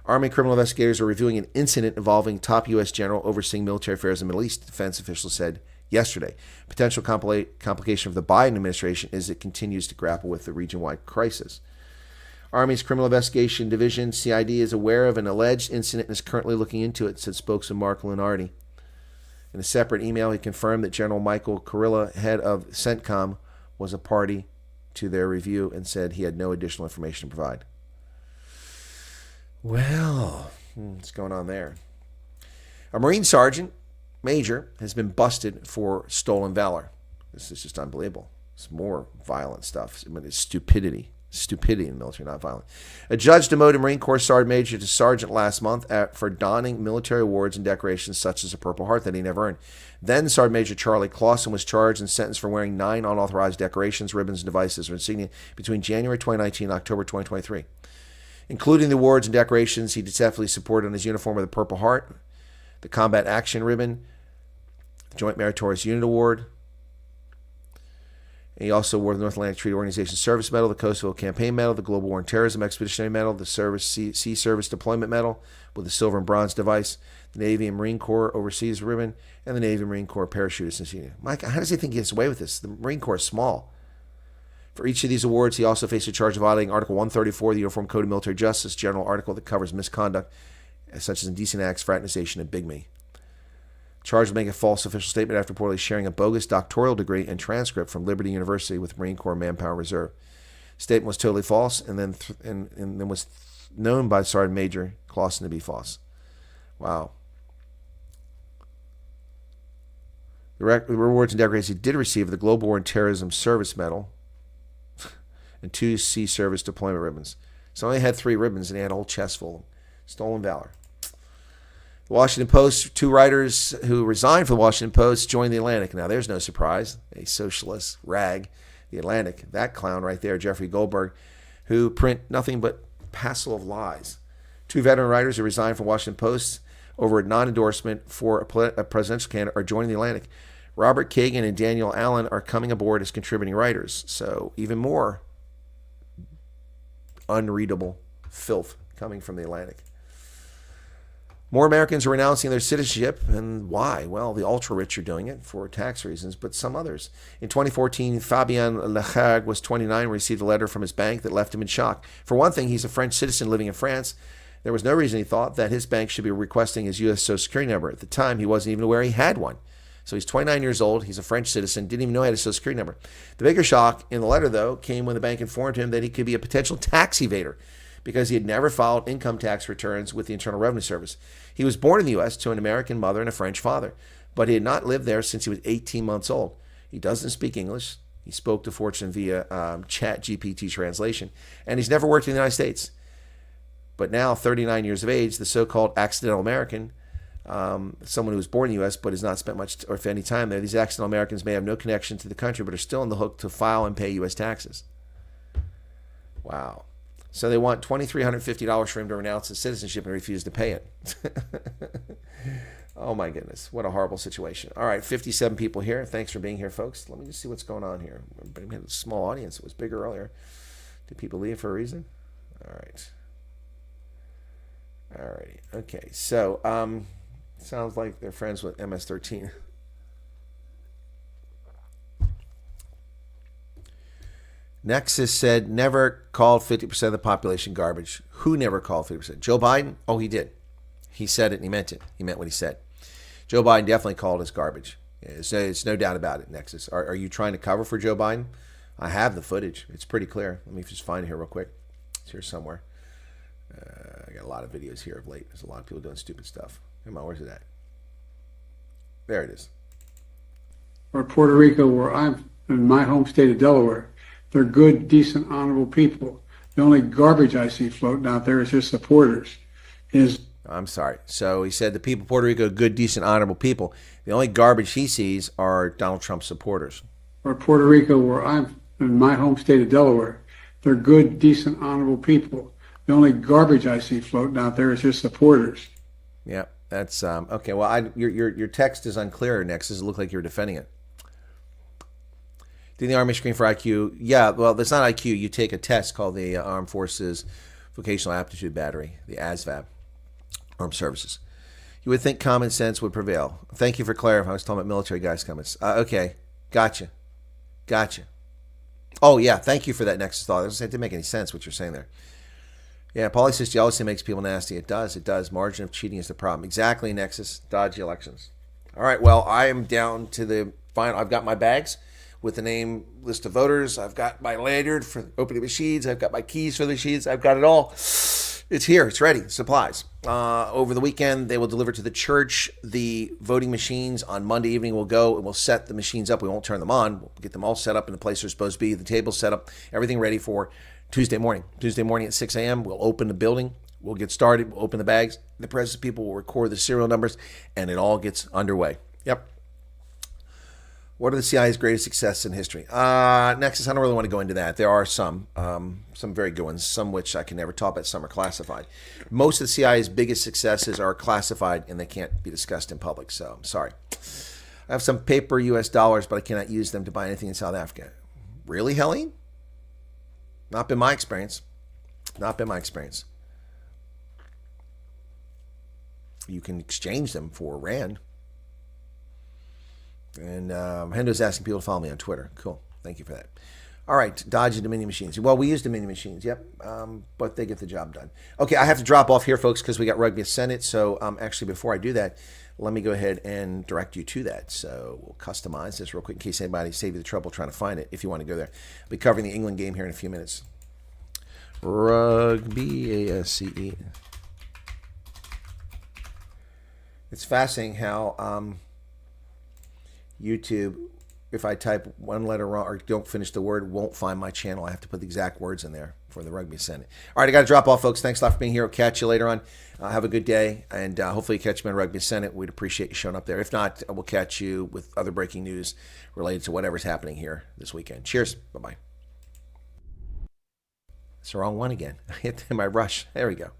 Army criminal investigators are reviewing an incident involving top U.S. general overseeing military affairs in the Middle East, defense officials said yesterday. Potential complication for the Biden administration is it continues to grapple with the region-wide crisis. Army's Criminal Investigation Division, CID, is aware of an alleged incident and is currently looking into it, said spokesman Mark Lenardi. In a separate email, he confirmed that General Michael Kurilla, head of CENTCOM, was a party to their review and said he had no additional information to provide. Well, what's going on there? A Marine Sergeant Major has been busted for stolen valor. This is just unbelievable. It's more violent stuff. I mean, it's stupidity. Stupidity in the military, not violent. A judge demoted Marine Corps Sergeant Major to Sergeant last month for donning military awards and decorations such as a Purple Heart that he never earned. Then Sergeant Major Charlie Clausen was charged and sentenced for wearing 9 unauthorized decorations, ribbons, and devices or insignia between January 2019 and October 2023. Including the awards and decorations, he deceptively supported on his uniform with a Purple Heart, the Combat Action Ribbon, the Joint Meritorious Unit Award. He also wore the North Atlantic Treaty Organization Service Medal, the Kosovo Campaign Medal, the Global War and Terrorism Expeditionary Medal, the Sea Service Deployment Medal with the silver and bronze device, the Navy and Marine Corps Overseas Ribbon, and the Navy and Marine Corps Parachutist Insignia. Mike, how does he think he gets away with this? The Marine Corps is small. For each of these awards, he also faced a charge of violating Article 134 of the Uniform Code of Military Justice, general article that covers misconduct, such as indecent acts, fraternization, and bigamy. Charged with making a false official statement after reportedly sharing a bogus doctoral degree and transcript from Liberty University with Marine Corps Manpower Reserve. Statement was totally false, and then was known by Sergeant Major Clausen to be false. Wow. The rewards and decorations he did receive the Global War and Terrorism Service Medal and 2 Sea Service Deployment ribbons. So he only had 3 ribbons, and he had a whole chest full of stolen valor. The Washington Post, 2 writers who resigned from the Washington Post joined the Atlantic. Now, there's no surprise. A socialist rag, the Atlantic, that clown right there, Jeffrey Goldberg, who print nothing but passel of lies. 2 veteran writers who resigned from Washington Post over a non-endorsement for a presidential candidate are joining the Atlantic. Robert Kagan and Daniel Allen are coming aboard as contributing writers. So even more unreadable filth coming from the Atlantic. More Americans are renouncing their citizenship, and why? Well, the ultra-rich are doing it for tax reasons, but some others. In 2014, Fabien Lejargue was 29 and received a letter from his bank that left him in shock. For one thing, he's a French citizen living in France. There was no reason he thought that his bank should be requesting his U.S. Social Security number. At the time, he wasn't even aware he had one. So he's 29 years old, he's a French citizen, didn't even know he had a Social Security number. The bigger shock in the letter, though, came when the bank informed him that he could be a potential tax evader because he had never filed income tax returns with the Internal Revenue Service. He was born in the U.S. to an American mother and a French father, but he had not lived there since he was 18 months old. He doesn't speak English. He spoke to Fortune via Chat GPT translation, and he's never worked in the United States. But now, 39 years of age, the so-called accidental American, someone who was born in the U.S. but has not spent much or if any time there, these accidental Americans may have no connection to the country but are still on the hook to file and pay U.S. taxes. Wow. So they want $2,350 for him to renounce his citizenship and refuse to pay it. Oh my goodness. What a horrible situation. All right, 57 people here. Thanks for being here, folks. Let me just see what's going on here. We had a small audience. It was bigger earlier. Did people leave for a reason? All right. All righty. Okay. So, sounds like they're friends with MS-13. Nexus said never called 50% of the population garbage. Who never called 50%? Joe Biden? Oh, he did. He said it and he meant it. He meant what he said. Joe Biden definitely called us garbage. It's no doubt about it, Nexus. Are you trying to cover for Joe Biden? I have the footage. It's pretty clear. Let me just find it here real quick. It's here somewhere. I got a lot of videos here of late. There's a lot of people doing stupid stuff. Come on, where's it at? There it is. Or Puerto Rico, where I'm in my home state of Delaware. They're good, decent, honorable people. The only garbage I see floating out there is his supporters. I'm sorry. So he said the people of Puerto Rico are good, decent, honorable people. The only garbage he sees are Donald Trump supporters. Or Puerto Rico, where I'm in my home state of Delaware. They're good, decent, honorable people. The only garbage I see floating out there is his supporters. Yeah, that's okay. Well, your text is unclear, Nexus. It looked like you were defending it. Did the Army screen for IQ? Yeah, well, that's not IQ. You take a test called the Armed Forces Vocational Aptitude Battery, the ASVAB, Armed Services. You would think common sense would prevail. Thank you for clarifying. I was talking about military guys' comments. Okay. Gotcha. Oh, yeah. Thank you for that Nexus thought. It didn't make any sense what you're saying there. Yeah, Paulie says jealousy makes people nasty. It does. Margin of cheating is the problem. Exactly, Nexus. Dodgy elections. All right, well, I am down to the final. I've got my bags with the name list of voters. I've got my lanyard for opening machines. I've got my keys for the machines. I've got it all. It's here. It's ready. Supplies. Over the weekend, they will deliver to the church the voting machines. On Monday evening, we'll go and we'll set the machines up. We won't turn them on. We'll get them all set up in the place they're supposed to be. The tables set up. Everything ready for Tuesday morning. Tuesday morning at 6 a.m., we'll open the building. We'll get started. We'll open the bags. The present people will record the serial numbers, and it all gets underway. Yep. What are the CIA's greatest successes in history? Nexus, I don't really want to go into that. There are some very good ones, some which I can never talk about, some are classified. Most of the CIA's biggest successes are classified, and they can't be discussed in public, so I'm sorry. I have some paper U.S. dollars, but I cannot use them to buy anything in South Africa. Really, Helene? Not been my experience. You can exchange them for Rand. And Hendo's asking people to follow me on Twitter. Cool. Thank you for that. All right. Dodge and Dominion machines. Well, we use Dominion machines. Yep. But they get the job done. Okay. I have to drop off here, folks, because we got Rugby Senate. So actually, before I do that, let me go ahead and direct you to that. So we'll customize this real quick in case anybody save you the trouble trying to find it if you want to go there. I'll be covering the England game here in a few minutes. Rugby, ASCE. It's fascinating how YouTube, if I type one letter wrong or don't finish the word, won't find my channel. I have to put the exact words in there for the Rugby Senate. All right, I got to drop off, folks. Thanks a lot for being here. I'll catch you later on. Have a good day, and hopefully you catch me on Rugby Senate. We'd appreciate you showing up there. If not, we'll catch you with other breaking news related to whatever's happening here this weekend. Cheers. Bye-bye. It's the wrong one again. I hit my rush. There we go.